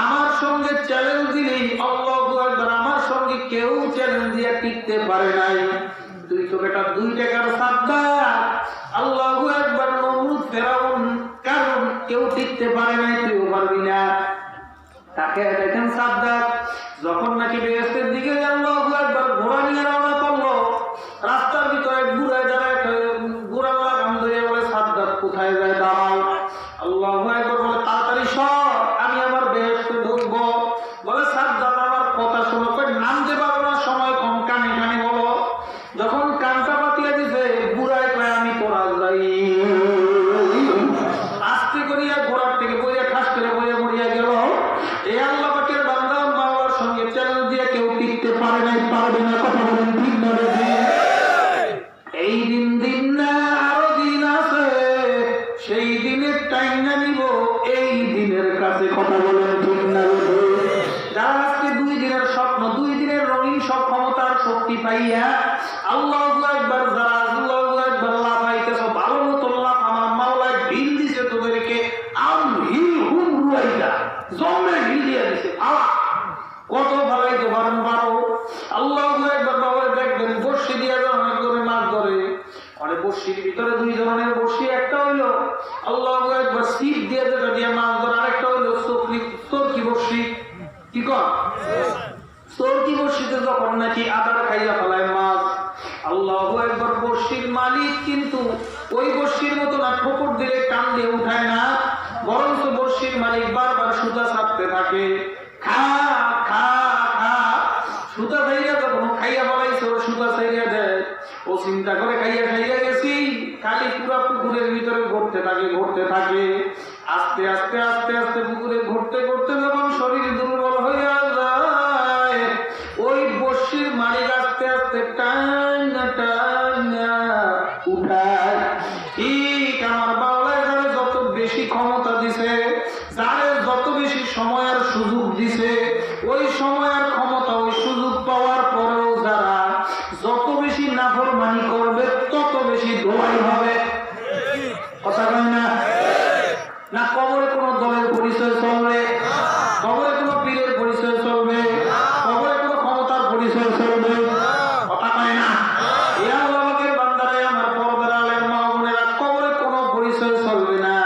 A: আমার সঙ্গে চ্যালেঞ্জ দিলি, আল্লাহু আকবার, আমার সঙ্গে কেউ চ্যালেঞ্জ দিয়ে টিকতে পারে নাই। তুই তো বেটা 2 টাকার সাজ্জাদ, আল্লাহু আকবার, নমরুদ, ফেরাউন, কারণ কেউ টিকতে পারে নাই, তুইও পারবি না। তাকে দেখেন সাজ্জাদ যখন নাকি বেহেশতের দিকে আল্লাহু আকবার ঘোড়া নিয়ে রওনা করলো, রাস্তার ভিতরে ঘুরে দাঁড়ায়, ঘোড়া লাগাম ধরে বলে, সাজ্জাদ কোথায় যায়, দাঁড়াও। আল্লাহু আকবার বলে, তাড়াতাড়ি সর, আমি আমার বেহেশতে ঢুকবো। বলে, সাজ্জাদ আমার কথা শোনো। নামতে পারবো না, সময় কম, কানে কানে বলো। যখন কানটা পাতিয়ে দিছে, বুড়ায় কয়, আমি তোরা যাই। আস্তে করিয়া ঘোড়ার থেকে বইয়া ঠাস করে বইয়া মরিয়া গেল। এই আল্লাহ পাকের বান্দা মাওলার সঙ্গে চ্যালেঞ্জ দিয়ে কেউ টিকতে পারে নাই, পারবে না। কথা বলেন ঠিক না? এই দিন দিন না, আরো দিন আছে, সেই দিনের টাইম না নিব এই দিনের কাছে। কথা বলেন ঠিক না? যারা আজকে 2 দিনের স্বপ্ন, 2 দিনের রঙিন সব ক্ষমতার শক্তি পাইয়া আল্লাহু আকবার, যারা আল্লাহু আকবার লাফাইতেছ, ভালো মতো লাফ, আমার মাওলায় ঢিল দিছে তোদেরকে, আম হিল হুম রুয়াইদা, জমে ঢিল দিয়ে দিছে। কত ভালাইতে পারেন পারো। আল্লাহু আকবার। বাবা দেখবেন বর্ষি দিয়ে অনেক ধরে মাছ ধরে, অনেক বর্ষির ভিতরে 2 ধরনের বর্ষি, একটা হইলো আল্লাহু আকবার ছিপ দিয়ে যেটা দিয়ে মাছ ধরে, আরেকটা হইলো চরকি বর্ষি। কি কর? চরকি বর্ষিতে যখন নাকি আদার খাইয়া ফেলায় মাছ, আল্লাহু আকবার, বর্ষির মালিক কিন্তু ওই বর্ষির মতো না ঠোকর দিলে কান দিয়ে উঠায় না, বরঞ্চ বর্ষির মালিক বারবার সুতা ছাড়তে থাকে। খা খা খা, সুতা ছাইয়া যখন খাইয়া ফেলাইছে, ওর সুতা ছাইয়া দেয়। ও চিন্তা করে, খাইয়া খাইয়া গেছি, খালি পুরা পুকুরের ভিতরে ঘুরতে থাকে, ঘুরতে থাকে। আস্তে আস্তে আস্তে আস্তে পুকুরে ঘুরতে ঘুরতে যখন শরীর দুর্বল হইয়া যায়, ওই বর্ষির মালিক আস্তে আস্তে টানা টানা উঠায়। ঠিক আমার বাংলায় যারা যত বেশি ক্ষমতা দিছে, যারা যত বেশি সময়ের সুযোগ দিছে, ওই সময়ের ক্ষমতা, ওই সুযোগ পাওয়ার পরেও যারা যত বেশি নাফরমানি করবে, তত বেশি দোয়াই হবে। কথা কয় না? না কবরে কোন দলের পরিচয় চলবে? কবরে কোন পীরের পরিচয় চলবে? কবরে কোন ক্ষমতার পরিচয় চলবে? কথা কয় না? ইয়া আল্লাহর বান্দারা, আমার পর্দার আলের মা বোনেরা, কবরে কোন পরিচয় চলবে না।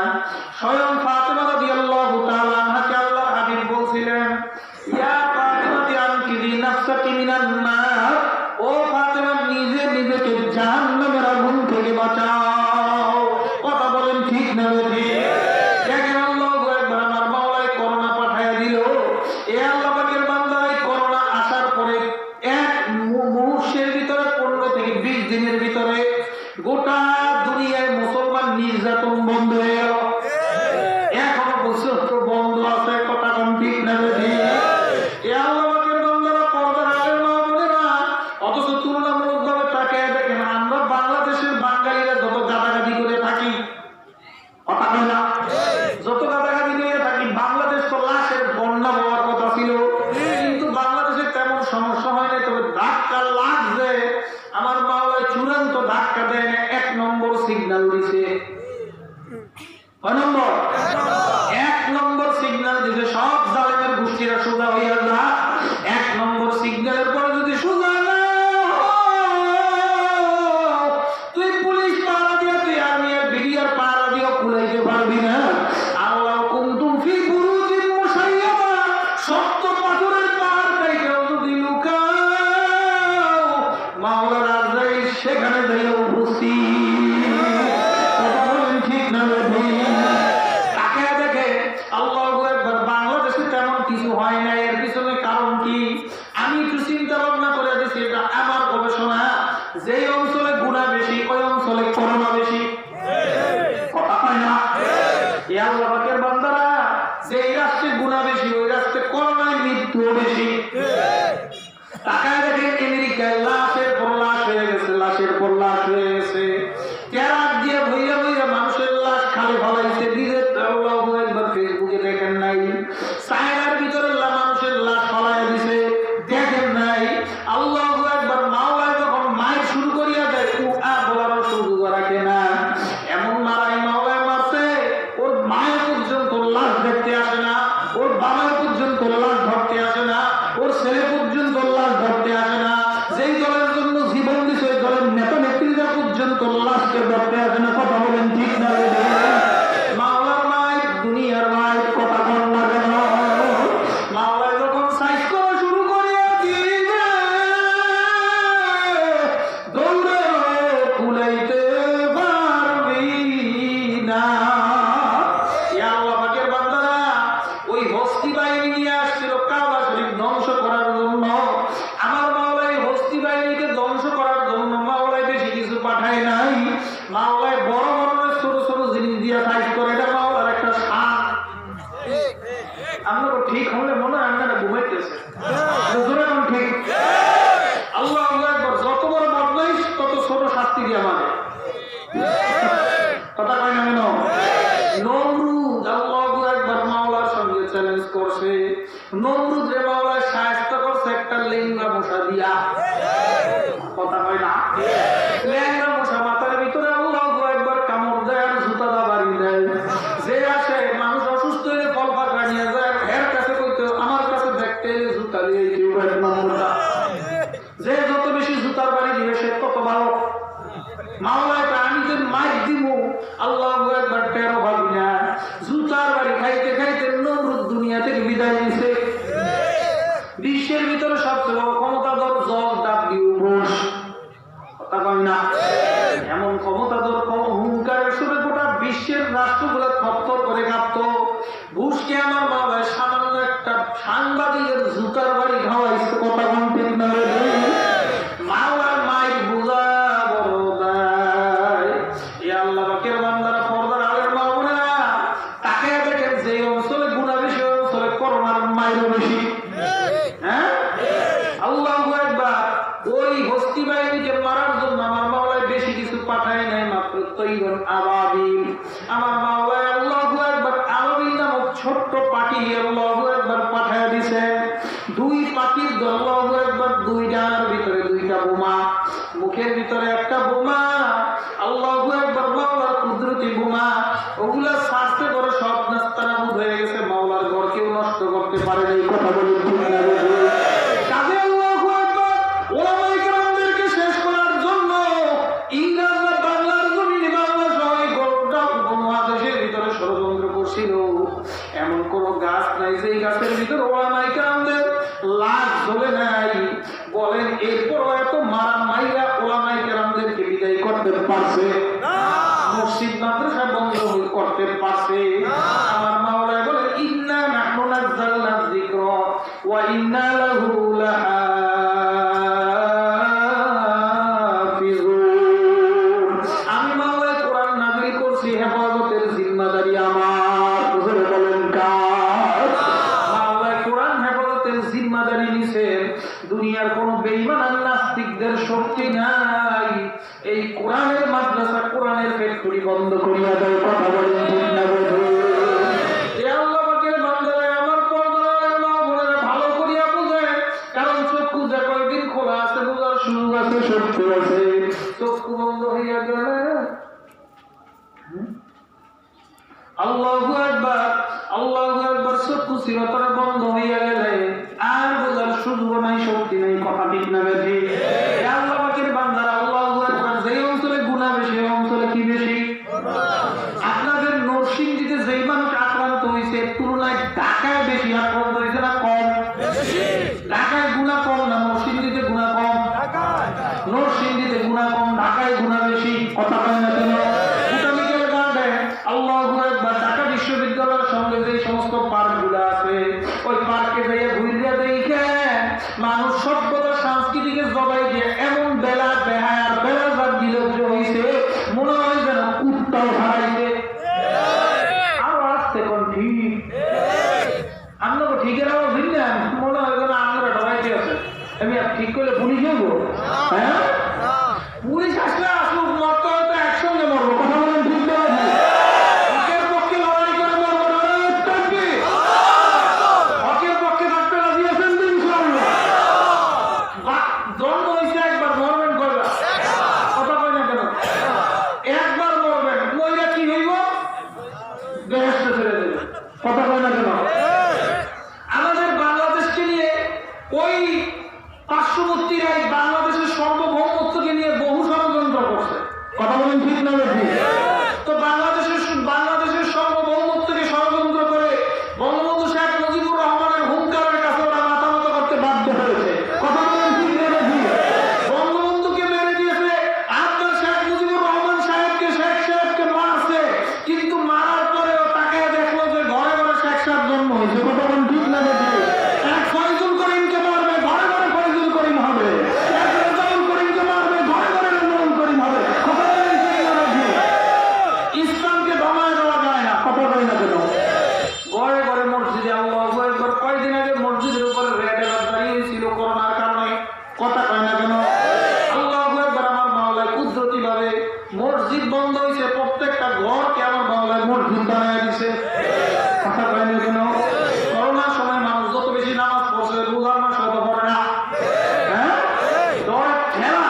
A: স্বয়ং ফাতেমা রাদিয়াল্লাহু তাআলা আনহাকে আল্লাহর হাবিব বলছিলেন, ইয়া ফাতেমা আনকিদি নাফসাকি মিনান নার, ও ফাতেমা, নিজেকে জাহান্নামের আগুন থেকে বাঁচাও। কথা বলেন ঠিক না? দেখেন আল্লাহু আকবার, আমার মাওলাই করোনা পাঠাইয়া দিল। এ আল্লাহ পাকের বান্দারাই করোনা আসার পরে এক মুহূর্তের ভিতরে 15 থেকে 20 দিনের ভিতরে গোটা দুনিয়ায় মুসলমান নির্যাতন বন্ধ হয়ে গেল। এখনো পর্যন্ত বন্ধ আছে। কথা কম ঠিক না? এ আল্লাহ পাকের বান্দারা, পর্দার আলের মা বোনেরা, অথচ তুলনামূলকভাবে তাকায় দেখেন, আমরা বাংলাদেশের বাঙালিরা যত গাদাগাদি করে থাকি, কথা কয় না? যত গাদাগাদি করে থাকি, বাংলাদেশ তো লাশের বন্যা হওয়ার কথা ছিল, কিন্তু বাংলাদেশে তেমন সমস্যা হয় না। তবে ধাক্কা লাগছে, আমার মাওলায় চূড়ান্ত ধাক্কা দেয় না, 1 নম্বর সিগন্যাল দিছে। কয় নম্বর? 1 নম্বর সিগন্যাল দিছে। সব জালেমের গোষ্ঠীরা সোজা হইয়া যা। 1 নম্বর সিগন্যালের পরে যদি সোজা না, তুই পুলিশ পাহারা দিয়া, তুই আর্মি আর বিডিআর পাহারা দিয়েও কুলাইতে পারবি না। আল্লাহ কুনতুম ফি বুরুজিন মুশাইয়াদা, শক্ত পাথরের পাহাড় কাইটাও যদি লুকায়, সেখানে যাইয়া উপস্থিত। কথা বলেন ঠিক না বেঠিক? তাকে দেখে আল্লাহু আকবার। বাংলাদেশে তেমন কিছু হয় না, এর পিছনে কারণ কি আমি একটু চিন্তা ভাবনা করে দিচ্ছি। এটা আমার গবেষণা। যে অঞ্চলে গুনাহ বেশি ওই অঞ্চলে করোনা বেশি। কথা হয় না? এই আল্লাহ পাকের বান্দারা, যে রাষ্ট্রে গুনাহ বেশি ওই রাষ্ট্রে করোনায় মৃত্যু বেশি। তাকায় দেখে আমেরিকায় লাশের পর লাশ হয়ে গেছে, লাশের পর লাশ হয়ে গেছে। ট্রাক দিয়ে ভইয়া ভইয়া মানুষের লাশ খালি ফলাইছে। নিজের আল্লাহু আকবার ফেসবুকে দেখেন নাই? চায়নার ভিতরে মানুষের লাশ ফলাইয়া দিছে, দেখেন নাই? আল্লাহু আকবার। মাওলা যখন মায়ের শুরু করিয়া দেয় বলার সুযোগ রাখে না। এমন মারাই মাওলায় মারছে, ওর মায়ের পর্যন্ত লাশ দেখতে আসে না, ওর বাবার পর্যন্ত লাশ ধরতে আসে না, ওর ছেলে পর্যন্ত লাশ ধরতে আসে না। যেই দলের জন্য জীবন দিছে ওই দলের নেতা নেত্রীরা পর্যন্ত লাশকে ধরতে আসে না। কথা বলেন ঠিক না? মাওলার মায়ের দুনিয়ার মায়ের কথা বল না কেন? মাওলায় যখন সাইজ করা শুরু করিয়া দিবে, দৌড়ে কুলাইতে পারবি না। আল্লাহ পাকের বান্দারা, ওই হস্তি বাহিনী নিয়ে আসছিল কাবা শরীফ ধ্বংস করার জন্য। আমার মাওলায় হস্তি বাহিনীকে ধ্বংস করার জন্য মাওলায় বেশি কিছু পাঠায় নাই। মাওলায় বড় ধরনের ছোট ছোট জিনিস দিয়ে সাইজ করে। এটা মাওলার একটা শান। আপনার ঠিক হলে মনে হয় আপনারা ঘুমাইতেছে। এখন ঠিক আল্লাহ একবার যত বড় বদমাইশ তত ছোট শাস্তি দিয়ে মানে কথা কয় না কেন? নমরুদ আল্লাহু আকবার মাওলার সঙ্গে চ্যালেঞ্জ করছে। নমরুদ রে মাওলা শায়েস্ত করছে একটা লেঙ্গা মশা দিয়া। কথা কয় না? লেঙ্গা মশা মাথার ভিতরে আল্লাহু আকবার কামড় দেয় আর জুতা দা বাড়ি দেয়। যে আসে মানুষ অসুস্থ হয়ে ফল পাকড়া নিয়ে যায়, এর কাছে কইতে আমার কাছে দেখতে এলে জুতা দিয়ে কেউ এক নম্বরটা। যে যত বেশি জুতার বাড়ি দিবে সে তত ভালো। মাওলায় আমি যে মাইক দিব আল্লাহু আকবার 13 ভাবি না। জুতার বাড়ি খাইতে খাইতে নমরুদ দুনিয়া থেকে বিদায় নিছে। বিশ্বের ভিতরে সবচেয়ে বড় ক্ষমতাধর জগ ডাব্লিউ বুশ। কথা কয় না? এমন ক্ষমতাধর হুঙ্কারের সুরে গোটা বিশ্বের রাষ্ট্রগুলো থরথর করে কাঁপত। বুশকে আমার মাওলায় সামান্য একটা সাংবাদিকের জুতার বাড়ি খাওয়াইছে। কথা কম ঠিক না? মাওলার মাইক বুঝা বড় দেয়। এই আল্লাহ পাকের বান্দারা পর্দার আলের মা বোনেরা, তাকে দেখেন যে অঞ্চলে গুনাহ বেশি ওই অঞ্চলে করোনার মাইরও বেশি। হ্যাঁ, আল্লাহু আকবার। ওই হস্তি বাহিনীকে মারার জন্য আমার মাওলায় বেশি কিছু পাঠায় নাই, মাত্র তৈরন আবাবিল। আমার মাওলায় আল্লাহু আকবার আবাবিল নামক ছোট্ট পাখি আল্লাহু আকবার পাঠায় দিছে। দুই পাখির দল আল্লাহু আকবার, দুই ডানার ভিতরে দুইটা বোমা, মুখের ভিতরে একটা বোমা। আল্লাহু আকবার মাওলার কুদরতি বোমা। ওগুলা শাস্তে করে সব নাস্তানাবুদ হয়ে গেছে। মাওলার ঘর কেউ নষ্ট করতে পারে না। এই কথা বলে কাজে আল্লাহু আকবার ওলামায়ে কেরামদেরকে শেষ করার জন্য ইংরেজরা বাংলার জমিনে বাংলা সহ গোটা উপমহাদেশের ভিতরে ষড়যন্ত্র করছিল। এমন কোন গাছ নাই যে গাছের ভিতরে ওলামায়ে কেরামদের লাশ ঝোলে নাই। বলেন এরপরও এত মারা মাইরা ওলামায়ে কেরামদেরকে বিদায় করতে পারছে? মসজিদ মাদ্রাসা বন্ধ করতে পারছে? আমার মাওলায় বলে ইন্না নাহনু নাযালনা যিকরা ওয়া ইন্না লাহু লাহাফিজুন। আমি মাওলায় কোরআন নাযিল করছি, হেফাজতের জিম্মাদারি আমার। বলেন কার? মাওলায় কোরআন হেফাজতের জিম্মাদারি নিছেন। দুনিয়ার কোন বেঈমান আর নাস্তিকদের শক্তি নাই এই কোরআনের মাদ্রাসা কোরআনের ফ্যাক্টরি বন্ধ করিয়া দেয়। কথা বলেন ঠিক না? এই আল্লাহ পাকের বান্দারা আমার পর্দার মা বোনেরা ভালো করিয়া বুঝে। কারণ চক্ষু যে কয়েকদিন খোলা আছে বোঝার সুযোগ আছে, শক্তি আছে। চক্ষু বন্ধ হইয়া গেলে আল্লাহু আকবার আল্লাহু আকবার চক্ষু চিরতরে বন্ধ হইয়া গেলে আর বোঝার সুযোগ নাই, শক্তি নাই। কথা ঠিক না? বেশি আল্লাহ পাকের বান্দারা আল্লাহু আকবার। যে অঞ্চলে গুনাহ বেশি ওই অঞ্চলে কি বেশি? আপনাদের নরসিংদীতে যেই মানুষ আক্রান্ত হয়েছে তুলনায় ঢাকায় বেশি আক্রান্ত হয়েছে না কম? ঢাকায় গুনাহ কম না নরসিংদীতে গুনাহ কম? নরসিংদীতে গুনাহ কম, কথা কয় না কেন? বোটানিক্যাল গার্ডেন, আল্লাহু আকবার। ঢাকা বিশ্ববিদ্যালয়ের সঙ্গে যে সমস্ত পার্কগুলো আছে, ওই পার্কে যাইয়া ঘুরিয়া দেখে মানুষ সভ্যতা সংস্কৃতিকে জবাই দিয়ে এমন বেলা বেহায়ার বেলা যার বিলজ্জ হয়েছে, মনে হয় যেন কুত্তাও হারাইছে। আরো আসছে কোন ঠিক আমরা ঠিকের আবার বুঝলেন, মনে হয় যেন আমরা ডরাইতে আছে। আমি ঠিক করলে পুলিশ যাবো? হ্যাঁ, পুলিশ আসলে আসুক, মরতে হয়তো একসঙ্গে মরবো। কথা বলেন ঠিক আছে? হকের পক্ষে লড়াই করে মরবো না, হকের পক্ষে থাকতে রাজি আছেন তো ইনশাআল্লাহ? জন্ম হয়েছে একবার, মরবেন কয়বার? কথা কয় না কেন? একবার মরবেন, মইরা কি হইব? বেহেশতে ছেড়ে দেবে। কথা কয় না কেন? আমাদের বাংলাদেশকে নিয়ে ওই পার্শ্ববর্তীরাই বাংলাদেশের সার্বভৌমত্বকে নিয়ে বহু ষড়যন্ত্র করছে। কথা বলেন ঠিক না বেশি? তো বাংলাদেশের সার্বভৌমত্বকে ষড়যন্ত্র করে বঙ্গবন্ধু শেখ মুজিবুর রহমানের হুঙ্কারের কাছে ওরা মাথা নত করতে বাধ্য হয়েছে। কথা বলেন ঠিক না বেশি? বঙ্গবন্ধুকে মেরে দিয়েছে, আপনার শেখ মুজিবুর রহমান সাহেবকে, শেখ সাহেবকে মারছে, কিন্তু মারার পরেও তাকে দেখলো যে ঘরে ঘরে শেখ সাহেব জন্ম হয়েছে। কথা বলেন ঠিক না বেশি? এক ফয়জুল করিমকে মারবে, ঘরে ঘরে ফয়জুল করিম হবে। এক রেজাউল করিমকে মারবে, ঘরে ঘরে রেজাউল করিম হবে। কথা বলেন ঠিক না বেশি? ইসলামকে দমায় দেওয়া যায় না। কথা বলেন না কেন? ঘরে ঘরে মসজিদে আল্লাহু আকবার। কয়েকদিন আগে মসজিদের উপরে রেড অ্যালার্ট দাঁড়িয়েছিল করোনার কারণে। কথা কয় না কেন? আল্লাহু আকবার। আমার মাওলায় কুদরতি ভাবে মসজিদ বন্ধ হয়েছে, প্রত্যেকটা ঘরকে আমার মাওলায় মসজিদ বানায় দিছে। কথা কয় না কেন? করোনার সময় মানুষ যত বেশি নামাজ পড়ছে, রোজার মাস হয়তো পড়ে না। হ্যাঁ, ডর খেলা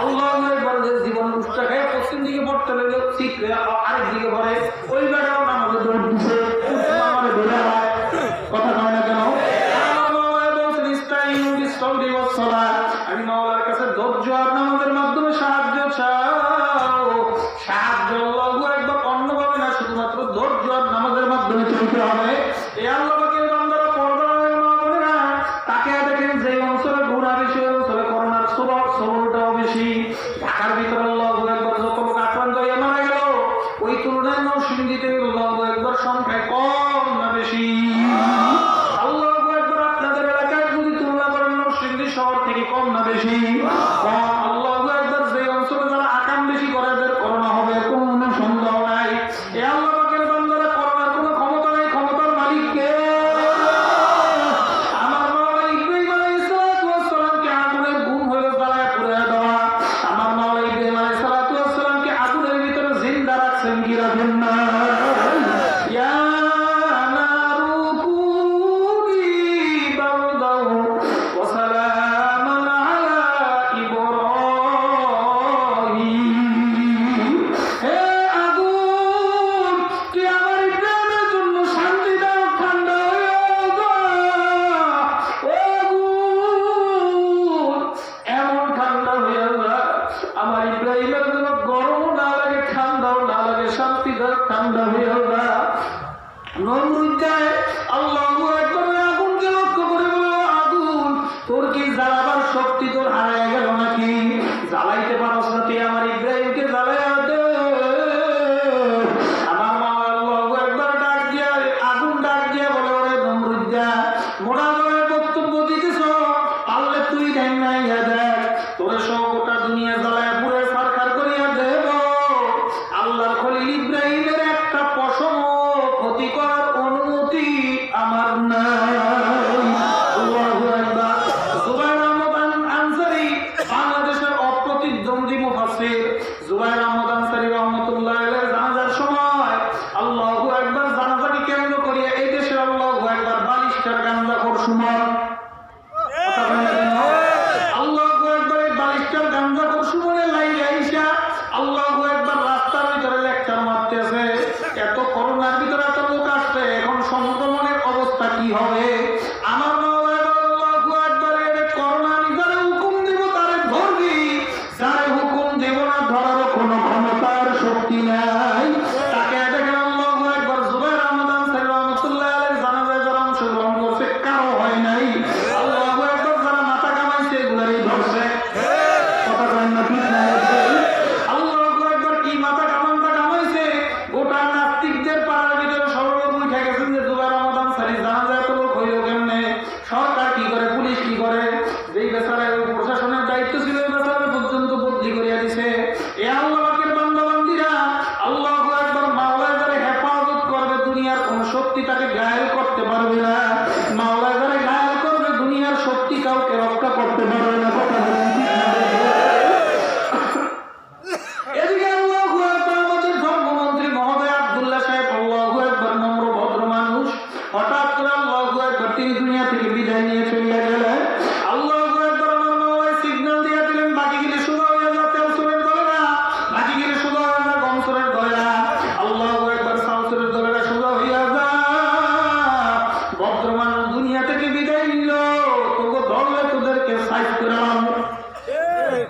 A: আল্লাহু আকবার। যে জীবন উষ্টা খেয়ে পশ্চিম দিকে পড়তে লাগলো, ঠিক আরেক দিকে পড়ে, ওই বেড়াও নামাজে দৌড় দিছে, আমারে ধরে হয়। কথা কয় না কেন? আমার মাওলায় বলছেন ইস্তাইনু বিস-সাবরি ওয়াস-সালাত। আমি মাওলার কাছে ধৈর্য আর নামাজের মাধ্যমে সাহায্য চাও। সাহায্য আল্লাহু আকবার অন্যভাবে না, শুধুমাত্র ধৈর্য আর নামাজের মাধ্যমে চলতে হবে। এই আল্লাহ পাকের বান্দারা, পর্দার মা বোনেরা, তাকে দেখেন যে অঞ্চলে গুনাহ বেশি, ওই অঞ্চলে করোনার সবরটাও বেশি। ঢাকার ভিতরে আল্লাহু আকবার যত লোক আক্রান্ত হয়ে মারা গেল, ওই তুলনায় নরসিংদীতে আল্লাহু আকবার সংখ্যায় কম না বেশি? আল্লাহু আকবার। আপনাদের এলাকায় যদি তুলনা করেন, নরসিংদী শহর থেকে কম না বেশি? কম। আল্লাহু আকবার। যে অঞ্চলে যারা আকাম বেশি করে, এদের করোনা হবে, কোনো সন্দেহ নাই। এ আল্লাহ পাকের বান্দারা, করোনার কোনো ক্ষমতা নাই, ক্ষমতার মালিক কে? আমার মাওলা ইব্রাহিম আলাইহিস সালামকে আগুনের গুণ হয়ে জ্বালায় পুড়ে দেওয়া। আমার মাওলা ইব্রাহিম আলাইহিস সালামকে আগুনের ভিতরে জিন্দা রাখছেন কি রাখেন না? ইয়া নারু কুনি বারদাও ওয়া সালামান আলা ইব্রাহিম। হে আগুন, তুই আমার ইব্রাহিমের জন্য শান্তি দাও, ঠান্ডা হয়ে যা। ও আগুন, এমন ঠান্ডা হয়ে যা আমার ইব্রাহিমের জন্য গরমও না লাগে, ঠান্ডাও না লাগে, শান্তি দাও, ঠান্ডা হয়ে যা। নমরুদ যায় আল্লাহু আকবার। আগুনকে লক্ষ্য করে বলল, আগুন, তোর কি জ্বালাবার শক্তি তোর হারায় গেল নাকি? জ্বালাইতে পারস না, তুই আমার ইব্রাহিমকে জ্বালাইয়া দে। আমার মা আল্লাহু আকবার ডাক দিয়া, আগুন ডাক দিয়া বলে, ওরে নমরুদ যা, মোড়া গলায় বক্তব্য দিতেছ, পারলে তুই ঢেঙ্গাইয়া দেখ, তোরে সহ গোটা দুনিয়া জ্বালায় পুরে সরকার করিয়া দেব। আল্লাহর খলিল ইব্রাহিমের একটা পশম ক্ষতি করার অনুমতি আমার নাই। আল্লাহু আকবার। জুবাইর আহমদ আনসারী, বাংলাদেশের অপ্রতিদ্বন্দ্বী মুফাসসির জুবাইর আহমদ আনসারী রাহমাতুল্লাহ আলাইহি জানাজার সময় আল্লাহু আকবার, জানাজাকে কেন্দ্র করিয়া এই দেশের আল্লাহু আকবার বালিশটার গাঞ্জাখোর সুমন। কথা বলেন না? আল্লাহু আকবার। এই বালিশটার গাঞ্জাখোর সুমনে লাইলে আইসা আল্লাহু আকবার রাস্তার ভিতরে লেকচার মারতেছে। এত করোনার ভিতরে এত লোক আসছে, এখন সংক্রমণের অবস্থা কি হবে? আমার মাওলা আল্লাহু আকবার। করোনা আমি যারে হুকুম দিব তারে ধরবি, যারে হুকুম দেব না ধরার কোনো ক্ষমতার শক্তি নাই। তাকে দেখেন আল্লাহু আকবার। জুবাইর আহমদ আনসারী রাহমাতুল্লাহ আলাইহি জানাজায় যারা অংশগ্রহণ করছে, কারো হয় নাই। আল্লাহু আকবার। যারা মাথা কামাইছে এগুলারই ধরছে। কথা বলেন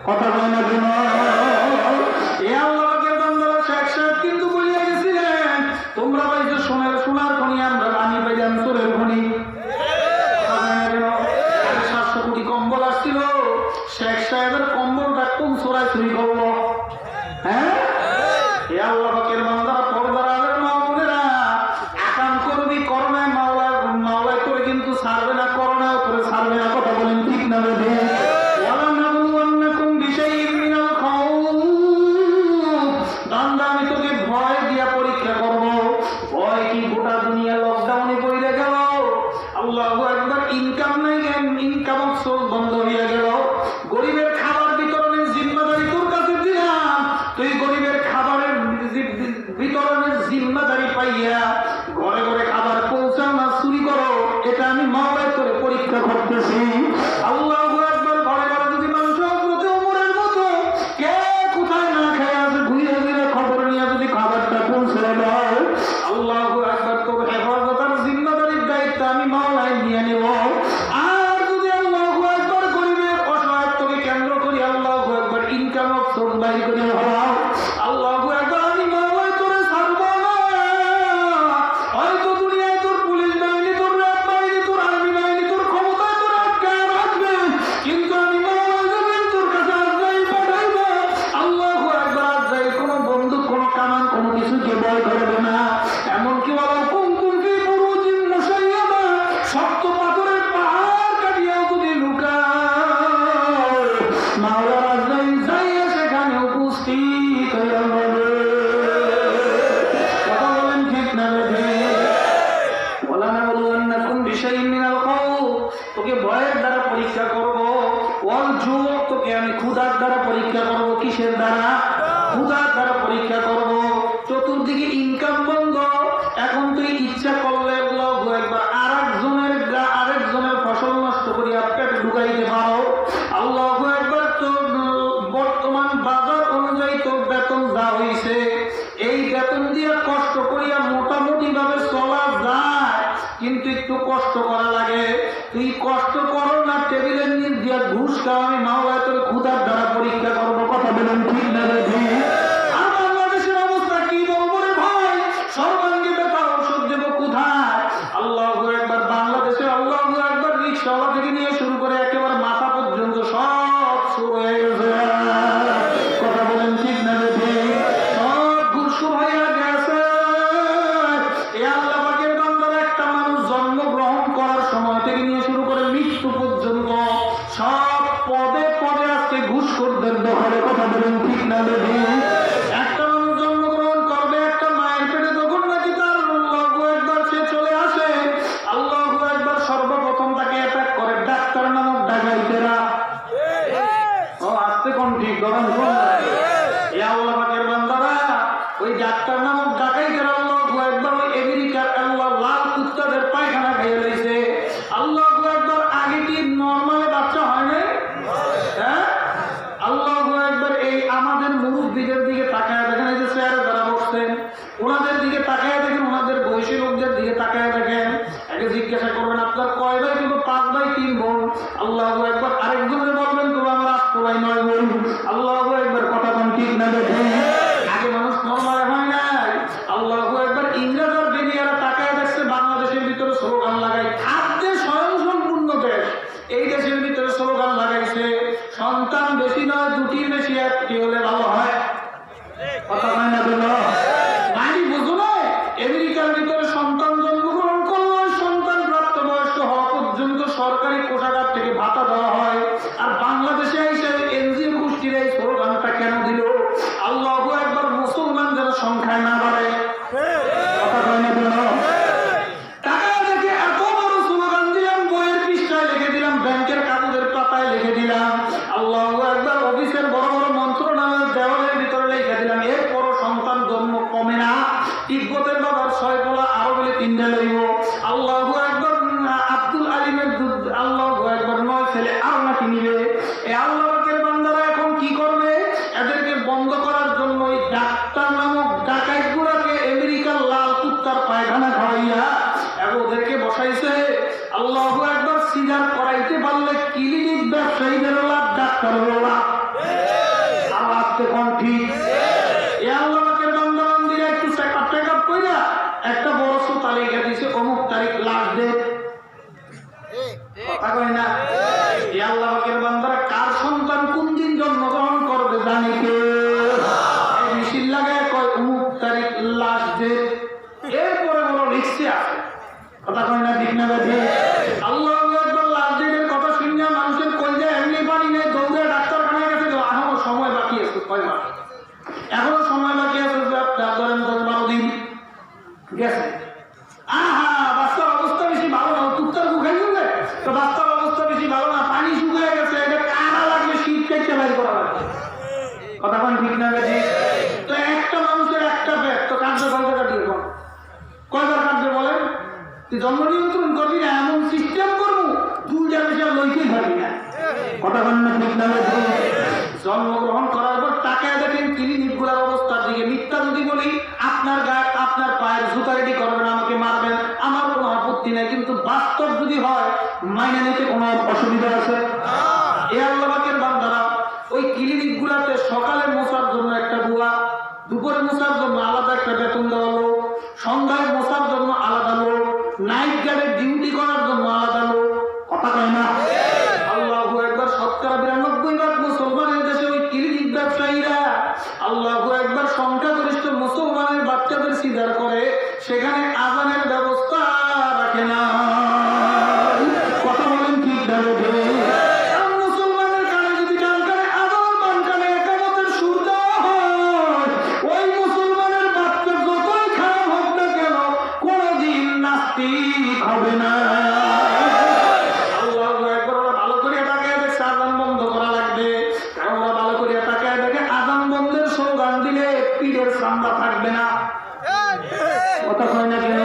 A: কথা বলে না কেন? এ আল্লাহকে বান্দারা শেখ সাহেব কিন্তু বলিয়া গেছিলেন, তোমরা পাইছো সোনার খনি, আমরা আমি পাইলাম চোরের খনি। 700 কোটি কম্বল আসছিল, শেখ সাহেবের কম্বলটা কোন চোরাই চুরি করলো? হ্যাঁ, এ আল্লাহকের বান্দারা, পর্দার আলের মা বোনেরা, আকাম করবি করোনায় মাওলায় করে কিন্তু ছাড়বে না, করোনায় করে ছাড়বে না। কথা বলেন ঠিক না বেঠে? আমি তোকে ভয় দিয়া পরীক্ষা করব। ভয় কি? গোটা দুনিয়া লকডাউনে পড়ে গেল, আল্লাহু আকবার, ইনকাম নাই, ইনকাম সোর্স বন্ধ হয়ে গেল। গরিবের খাবার বিতরণের জিম্মাদারি তোর কাছে দিলাম, তুই গরিবের খাবারের বিতরণের জিম্মাদারি পাইয়া ঘরে ঘরে খাবার পৌঁছাও না, চুরি করো, এটা আমি মাওলায় করে পরীক্ষা করতেছি। আল্লাহু আকবার। ঘরে ঘরে যদি মানুষ ওমরের মতো কে কোথায় না খেয়ে আছে ঘুরে ঘুরে খবর নিয়ে যদি খাবারটা পৌঁছে দেয়, আল্লাহু আকবার, তোর হেফাজতের জিম্মাদারির দায়িত্ব আমি মাওলায় নিয়ে নেব। আর যদি আল্লাহু আকবার গরিবের অসহায়ত্বকে কেন্দ্র করি আল্লাহু আকবার ইনকাম অফ সোর্স বাইর করে হওয়াও, আল্লাহু আকবার, আমি মাওলায় তোরে ছাড়ব না। হয়তো দুনিয়ায় তোর পুলিশ বাহিনী, তোর র্যাব বাহিনী, তোর আর্মি বাহিনী তোর ক্ষমতায় তোর আটকায় রাখবে, কিন্তু আমি মাওলায় যখন তোর কাছে আজরাইল পাঠাইব, আল্লাহু আকবার, আজরাইল কোনো বন্দুক, কোনো কামান, কোনো কিছুকে ভয় করবে না। এমনকি বলা কুনতুম ফি বুরুজিন মুশাইয়াদা, শক্ত পাথরের পাহাড় কাটিয়াও যদি লুকায়, মাওলার আজরাইল যাইয়া সেখানে উপস্থিত হইয়া যাবে। কথা বলেন ঠিক না বেঠে? ওয়ালানাবলুওয়ান্নাকুম বিশাইইন মিনাল খাউফ, তোকে ভয়ের দ্বারা পরীক্ষা করব। ওয়াল জু, তোকে আমি ক্ষুধার দ্বারা পরীক্ষা করব। কিসের দ্বারা? ক্ষুধার দ্বারা পরীক্ষা করব। চতুর্দিকে ইনকাম বন্ধ, এখন তুই ইচ্ছা করলে আল্লাহু আকবার আরেকজনের ফসল নষ্ট করিয়া পেট ঢুকাইতে পারো। আল্লাহু আকবার। তোর বর্তমান বাজার অনুযায়ী তোর বেতন যা হইছে, এই বেতন দিয়ে কষ্ট করিয়া মোটামুটি ভাবে চলা যায়, কিন্তু একটু কষ্ট করা লাগে। তুই কষ্ট করো না, টেবিলের নিচ দিয়ে ঘুষ খাও, আমি মাওলায় তোর ক্ষুধার দ্বারা পরীক্ষা করবো। কথা বলেন ঠিক না বেঠে? আর বাংলাদেশের অবস্থা কি বলবো রে ভাই, সর্বাঙ্গে ব্যথা, ওষুধ দেব কোথায়? আল্লাহু আকবার। বাংলাদেশে আল্লাহু আকবার রিকশাওয়ালা থেকে নিয়ে শুরু করে একেবারে মাথা পর্যন্ত সব শুরু হয়ে গেছে। কথা বলেন ঠিক না বেঠে? সব ঘুষ হয়ে গেছে। এ আল্লাহ পাকের বান্দারা, একটা মানুষ জন্মগ্রহণ করার সময় থেকে নিয়ে শুরু করে মৃত্যু পর্যন্ত সব পদে পদে আজকে ঘুষখোরদের দখলে। কথা বলেন ঠিক না বেঠে? একটা মানুষ জন্মগ্রহণ করবে একটা মায়ের পেটে, তখন নাকি তার আল্লাহু আকবার সে চলে আসে, আল্লাহু আকবার, সর্বপ্রথম তাকে অ্যাটাক করে ডাক্তার নামক ডাকাইতেরা। ও আসতে কোন ঠিক গরম কোন? এ আল্লাহ পাকের বান্দারা, ওই ডাক্তার নামক ডাকাইতেরা আল্লাহু আকবার ওই আমেরিকার আল্লাহ লাল কুত্তাদের পায়খানা খেয়ে লইছে। আল্লাহু আকবার। আগে কি নরমালে বাচ্চা হয় না? হ্যাঁ, আল্লাহু আকবার। এই আমাদের মুরব্বীদের দিকে তাকায় দেখেন, এই যে চেয়ারে যারা বসছেন ওনাদের দিকে তাকায় দেখেন, ওনাদের বয়সী লোকদের দিকে তাকায় দেখেন। আগে জিজ্ঞাসা করবেন আপনার কয় ভাই? কিন্তু 5 ভাই 3 বোন। আল্লাহু আকবার। আরেকজনের বলবেন তো আমার 8 ভাই 9 বোন। আল্লাহু আকবার। কথা কোন ঠিক না বেঠে? আগে মানুষ নরমাল হয় নাই। আল্লাহু আকবার। ইংরেজ আর বেরিয়ারা তাকায় দেখছে, বাংলাদেশের ভিতরে স্লোগান লাগাই, খাদ্যে স্বয়ংসম্পূর্ণ দেশ, এই দেশের ভিতরে স্লোগান লাগাইছে, সন্তান বেশি নয়, দুটির বেশি একটি হলে ভালো হয়। কথা হয় না কেন? নারী বুঝো না, আমেরিকার ভিতরে সন্তান জন্মগ্রহণ করলে সন্তান প্রাপ্তবয়স্ক হওয়া পর্যন্ত সরকারি কোষাগার থেকে ভাতা দেওয়া হয়। আর বাংলাদেশে এসে এনজিও গোষ্ঠীর এই স্লোগানটা কেন দিল? আল্লাহু আকবার। মুসলমান যেন সংখ্যায় না বাড়ে। কথা হয় না কেন? টাকা দেখে এত বড় স্লোগান দিলাম, বইয়ের পৃষ্ঠায় লিখে দিলাম, ব্যাংকের কাগজের পাতায় লিখে দিলাম, আল্লাহু আকবার। অফিসের বড় বড় মন্ত্রণালয়ের দেওয়ালের ভিতরে লিখে দিলাম, এরপরও সন্তান জন্ম কমে না। তিব্বতের বাবার 6 পোলা, আরো বলে 3টা লইব। আল্লাহু আকবার। আব্দুল আলিমের দুধ, আল্লাহু আকবার, 9 ছেলে, আরো নাকি নিবে। এ আল্লাহ পাকের বান্দারা এখন কি করবে? আর আজকে কোন ঠিক এ আল্লাহকে বান্দা বান্দিরা একটু চেকআপ কইরা একটা বড় তালিকা দিছে অমুক তারিখ লাস্ট ডেট কথা কই না এ আল্লাহর বান্দারা কার সন্তান কোন দিন জন্মগ্রহণ করবে জানি কে এই মিছিল লাগায় কয় অমুক তারিখ লাস্ট ডেট এরপরে বড় লিখছে আছে কথা কই না ঠিক না বেশি আল্লাহু আকবার লাস্ট ডেটের কথা শুনে মানুষের কলজা এমনি পানি নেই দৌড়ে ডাক্তারখানায় গেছে তো এখনো সময় বাকি আছে কয় মাস এখনো সময় বাকি আছে ধরেন 10-12 দিন গেছে আহা বাচ্চার অবস্থা বেশি ভালো না তুত্তার মুখে দিলে তো বাচ্চার অবস্থা বেশি ভালো না পানি শুকিয়ে গেছে এটা কানা লাগবে শীত কেটে বাইর করা লাগবে কথা কোন ঠিক না বেশি তো একটা মানুষের একটা পেট তো কার্যকর কাটিয়ে কয়বার কাটবে বলেন তুই জন্ম নিয়ন্ত্রণ করবি না এমন সিস্টেম করবো দুইটা বেশি আর লইতেই পারবি না কথা কোন ঠিক না বেশি জন্মগ্রহণ করার পর তাকায় দেখেন ক্লিনিকগুলোর অবস্থার দিকে মিথ্যা যদি বলি আপনার গায়ে আপনার পায়ের জুতারেটি করবেন আমাকে মারবেন আমার কোনো আপত্তি নেই কিন্তু বাস্তব যদি হয় মাইনে নিতে কোনো অসুবিধা আছে এ আল্লাহর বান্দারা ওই ক্লিনিকগুলোতে সকালে মোছার জন্য একটা বুয়া দুপুরে মোছার জন্য আলাদা একটা বেতন দেওয়া লোক সন্ধ্যায় মোছার জন্য আলাদা লোক নাইট গার্ডের ডিউটি করার জন্য আলাদা লোক কথা কয় না আল্লাহু আকবার 99% মুসলমানের দেশে ওই ক্লিনিক ব্যবসায়ীরা আল্লাহু আকবার সংখ্যাগরিষ্ঠ মুসলমানের বাচ্চাদের সিজার করে সেখানে আযানের ব্যবস্থা রাখে না কথা বলেন ঠিক না মুসলমানের কানে যদি গান করে আযান গান করে একামতের সুর দেওয়া হয় ওই মুসলমানের বাচ্চা যতই খারাপ হোক না কেন কোনোদিন নাস্তিক হবে না থাকবে না কথা কয় না কেন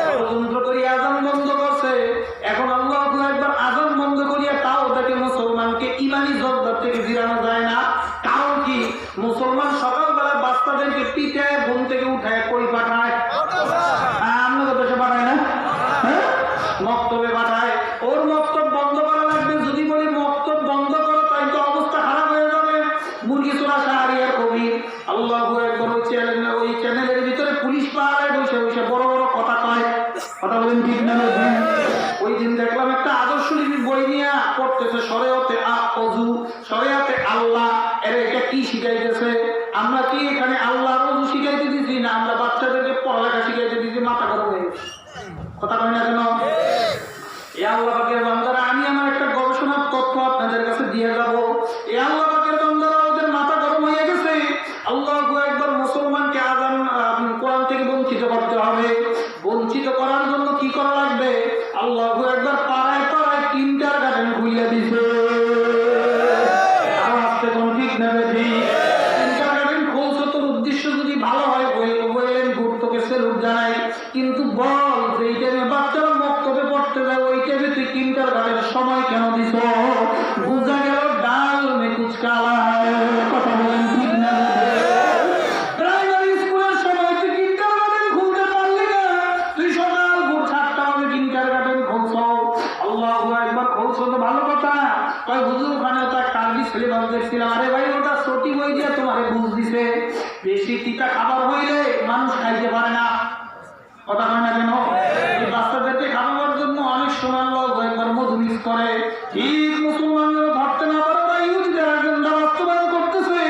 A: ষড়যন্ত্র করিয়া আযান বন্ধ করছে এখন আল্লাহু আকবার আযান বন্ধ করিয়া তাও তাকে মুসলমানকে ইমানি জজ্বা থেকে ফিরানো যায় না কারণ কি মুসলমান সকালবেলা বাচ্চাদেরকে পিটায় ঘুম থেকে উঠায় কই পাঠায় আপনাদের দেশে পাঠায় না মক্তবে পাঠায় ওর মক্তব বন্ধ করা লাগবে যদি বলি মক্তব বন্ধ করো তাই তো অবস্থা খারাপ হয়ে যাবে মুরগি চোরা শাহরিয়ার কবি আল্লাহু আকবার ওই চ্যানেলের ভিতরে পুলিশ পাহাড়ে বসে বসে বড় বড় কথা কয় কথা বলেন ঠিক না ওই দিন দেখলাম একটা আদর্শ লিপির বই নিয়ে পড়তেছে শরিয়তে ওযু শরিয়তে আল্লাহ এর এটা কি শিখাইতেছে আমরা কি এখানে আল্লাহর ওযু শিখাইতে দিছি না আমরা বাচ্চাদেরকে পড়ালেখা শিখাইতে দিছি মাথা গরম হয়ে গেছে কথা কয় না কেন এ আল্লাহ পাকের বান্দারা আমি আমার একটা গবেষণার তথ্য আপনাদের কাছে দিয়ে যাব এ আল্লাহ পাকের বান্দারা ওদের মাথা গরম হয়ে গেছে আল্লাহু আকবার মুসলমানকে আযান কোরআন থেকে বঞ্চিত করতে হবে বঞ্চিত করার জন্য কি করা লাগবে আল্লাহু আকবার পাড়ায় পাড়ায় কিন্ডার গার্ডেন খুলে দিছে আর আজকে কোন ঠিক না বেশি কিন্ডার গার্ডেন খুলছে তোর উদ্দেশ্য যদি ভালো হয় বললেন গুড তোকে সেলুট জানাই কিন্তু বল যে এই টাইমে বাচ্চারা মক্তবে পড়তে যায় ওই টাইমে তুই কিন্ডার গার্ডেনের সময় কেন দিছ বুঝা গেল ডাল মে কুছ কালা কথা বলেন ঠিক না ভালো কথা কয় হুজুর ওখানে তো একটা আরবি সিলেবাস দেখছিলাম আরে ভাই ওটা ছোটি বই দিয়ে তোমারে বুঝ দিছে বেশি তিতা খাবার হইলে মানুষ খাইতে পারে না কথা কয় না কেন এই বাচ্চাদেরকে খাওয়ানোর জন্য অনেক সময় লোক একবার মধু মিক্স করে ঠিক মুসলমানরা ধরতে না পারে ওরা ইহুদিদের এজেন্ডা বাস্তবায়ন করতেছে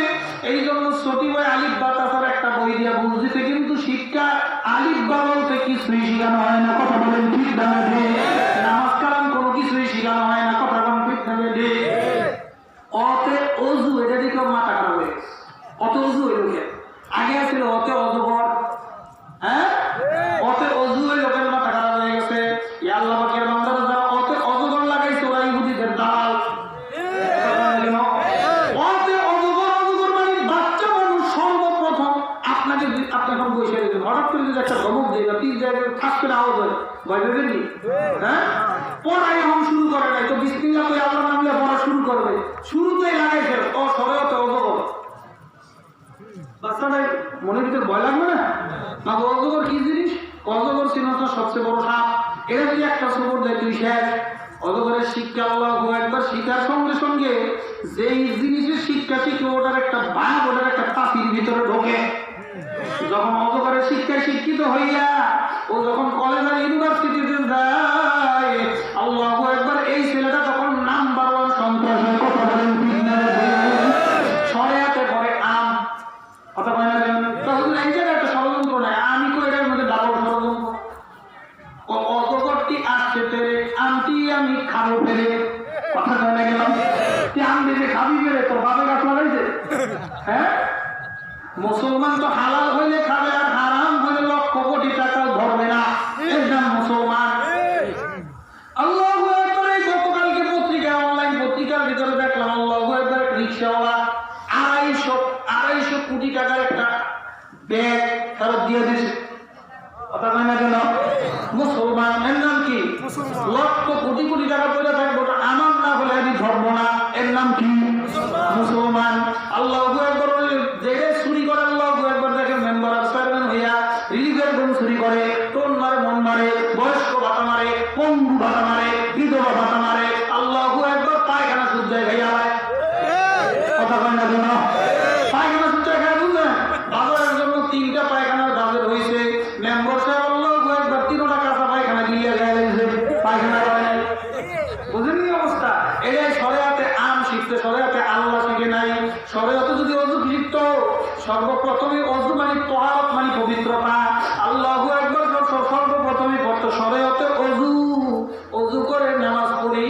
A: এই জন্য ছোটি বই আলিফ বা তাছাড়া একটা বই দিয়ে বুঝ দিতে কিন্তু শিক্ষা আলিফ বা বলতে কিছুই শেখানো হয় না কথা বলেন ঠিক না নামাজ কালাম কোনো কিছুই শেখানো হয় না কথা বলেন ঠিক না অতে অজু এটা দিকে মাথা খারাপ হয়ে গেছে অত অজু হইল কে আগে ছিল অতে অজগর হ্যাঁ অতে অজু হয়ে লোকের মাথা খারাপ হয়ে গেছে আল্লাহ পাকের বান্দারা যারা অতে অজগর লাগাইছে ওরা ইহুদিদের দালাল অতে অজগর অজগর মানে বাচ্চা মানুষ সর্বপ্রথম আপনাকে আপনার বসে দিবেন হঠাৎ করে যদি একটা ধমক দেয় বা 30 জায়গায় ঠাস করে আওয়াজ হয় ভয় পেবেন কি হ্যাঁ পড়াই এখন শুরু করে নাই তো বিসমিল্লাহ করে আল্লাহর নাম নিয়ে পড়া শুরু করবে শুরুতেই লাগাইছে ও শরীয়তে অজগর বাচ্চাদের মনের ভিতরে ভয় লাগবে না না অজগর কি জিনিস অজগর চিহ্নটা সবচেয়ে বড় সাপ এরা যদি একটা সবর দেয় তুই শেষ অজগরের শিক্ষা আল্লাহু আকবার শিখার সঙ্গে সঙ্গে যেই জিনিসের শিক্ষা মুসলমান তো হালাল হইলে খাবে আর হারাম হইলে লক্ষ কোটি টাকা ধরবে না, এর নাম মুসলমান। আল্লাহু আকবার। এই গতকালকে পত্রিকা, অনলাইন পত্রিকার ভিতরে দেখলাম আল্লাহু আকবার, রিকশাওয়ালা 250 কোটি টাকার একটা ব্যাগ তারা দিয়ে দিয়েছে। কথা হয় না কেন? মুসলমান। এর নাম কি? লক্ষ কোটি কোটি টাকা পয়সা থাকবো, আমার না হলে আমি ধরবো না, এর নাম কি? মুসলমান। আল্লাহু আকবার। যে চুরি করে আল্লাহু আকবার, দেখেন মেম্বার আর চেয়ারম্যান হইয়া রিলিফের গুণ চুরি করে, টোন মারে, মন মারে, বয়স্ক ভাতা মারে, পঙ্গু ভাতা মারে, বিধবা ভাতা মারে, আল্লাহু আকবার, পায়খানা সুদ্ধায় খাইয়া হয়। কথা হয় না কেন? পায়খানা সুদ্ধায় খায়, বুঝলেন? বাজারের জন্য 3টা পায়খানার বাজার হয়েছে, মেম্বার সাহেব আল্লাহু আকবার 3টা কাঁচা পায়খানা গিয়ে গেছে, পায়খানা হয়। বুঝেননি অবস্থা? এটাই শরিয়াতে আম শিখতে, শরিয়াতে আল্লাহ শিখে নাই। শরিয়াতে যদি অজু শিখত, সর্বপ্রথমে অজু মানে তহারত মানে পবিত্রতা, আল্লাহু আকবার সর্বপ্রথমে পড়তো। শরিয়াতে অজু করে নামাজ পড়ি,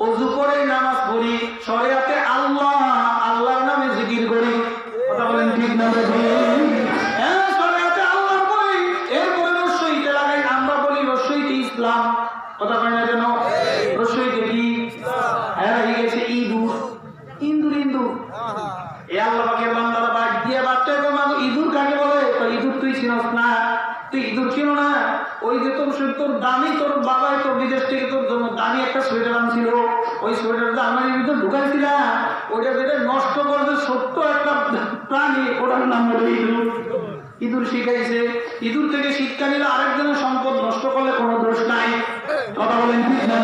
A: অজু করে নামাজ পড়ি, শরিয়াতে আল্লাহর নামে জিকির করি। কথা বলেন ঠিক না? হ্যাঁ, শরিয়াতে আল্লাহ বলি, এরপরে রসইতে লাগাই, আমরা বলি রসইতে ইসলাম। কথা বলেন না কেন? রসইতে কি? হ্যাঁ, হয়ে গেছে ইঁদুর। এ আল্লাহ পাকের বান্দারা বাদ দিয়ে বাচ্চা মাগো, ইঁদুর কাকে বলে? তো ইঁদুর তুই চিনস না? তুই ইঁদুর চিনো না? ওই যে তোর দামি, তোর বাবাই তোর বিদেশ থেকে তোর জন্য দামি একটা সোয়েটার আনছিল, ওই সোয়েটারটা আমার ভিতরে ঢুকাইছিল, ওইটা যেটা নষ্ট করবে ছোট্ট একটা প্রাণী, ওটার নাম হলো ইঁদুর। ইঁদুর শিখাইছে। ইঁদুর থেকে শিক্ষা নিলে আরেকজনের সম্পদ নষ্ট করলে কোনো দোষ নাই। কথা বলেন ঠিক না?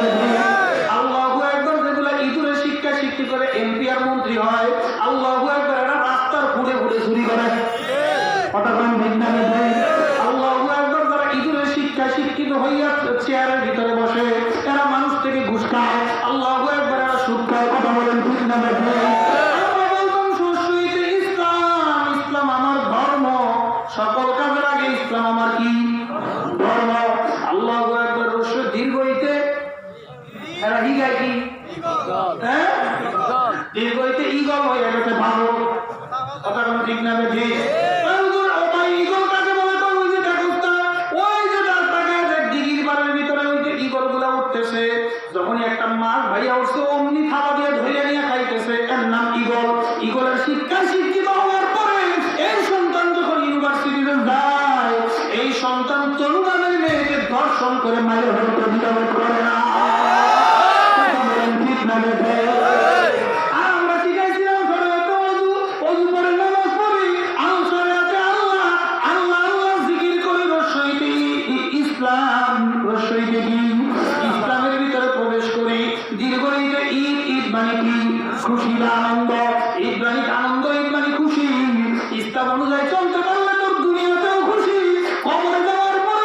A: আল্লাহু আকবার। যেগুলা ইঁদুরের শিক্ষা শিক্ষিত করে এমপি আর মন্ত্রী হয়, আল্লাহু আকবার, এরা রাস্তার ঘুরে ঘুরে চুরি করে। কথা বলেন ঠিক না? আল্লাহু আকবার। যারা ইঁদুরের শিক্ষা শিক্ষিত হইয়া চেয়ারের ভিতরে বসে, এরা মানুষ থেকে ঘুষ খায়। আল্লাহু আকবার। এরা সুদ খায়। কথা বলেন ঠিক না? ইসলাম আমার ধর্ম, সকল কাজের আগে ইসলাম আমার কি? ধর্ম। আল্লাহু আকবার। রসে দীর্ঘইতে এরা হিগায় কি? হ্যাঁ, দীর্ঘইতে ঈগল হয়ে গেছে ভালো। কথা কোনো ঠিক না? ঠিক। ঈগল কাকে বলে? তো ওই যে ঠাকুরটা, ওই যে দিঘির বাড়ির ভিতরে ওই যে ঈগল গুলা উঠতেছে, যখনই একটা মাছ ভাইয়া উঠছে অমনি থাবা দিয়ে ধরে নিয়ে খাইতেছে, এর নাম ঈগল। ঈগলের শিক্ষা শিক্ষিত হওয়ার পরে এই সন্তান যখন ইউনিভার্সিটিতে যায়, এই সন্তান তরুণ নামের মেয়েকে ধর্ষণ করে মায়ের হত্যা বিরাম করে না। ঠিক না? আর আমরা শিখাইছিলাম অজু করে নামাজ পড়ি, আল্লাহ জিকির করি, রসইতে ইসলাম, রসইতে কি? ইসলামের ভিতরে প্রবেশ করি। দীর্ঘইতে ঈদ মানে কি? খুশি বা আনন্দ। ঈদ মানে আনন্দ, ঈদ মানে খুশি। ইসলাম অনুযায়ী চলতে পারলে তোর দুনিয়াতেও খুশি, কবরে যাওয়ার পরে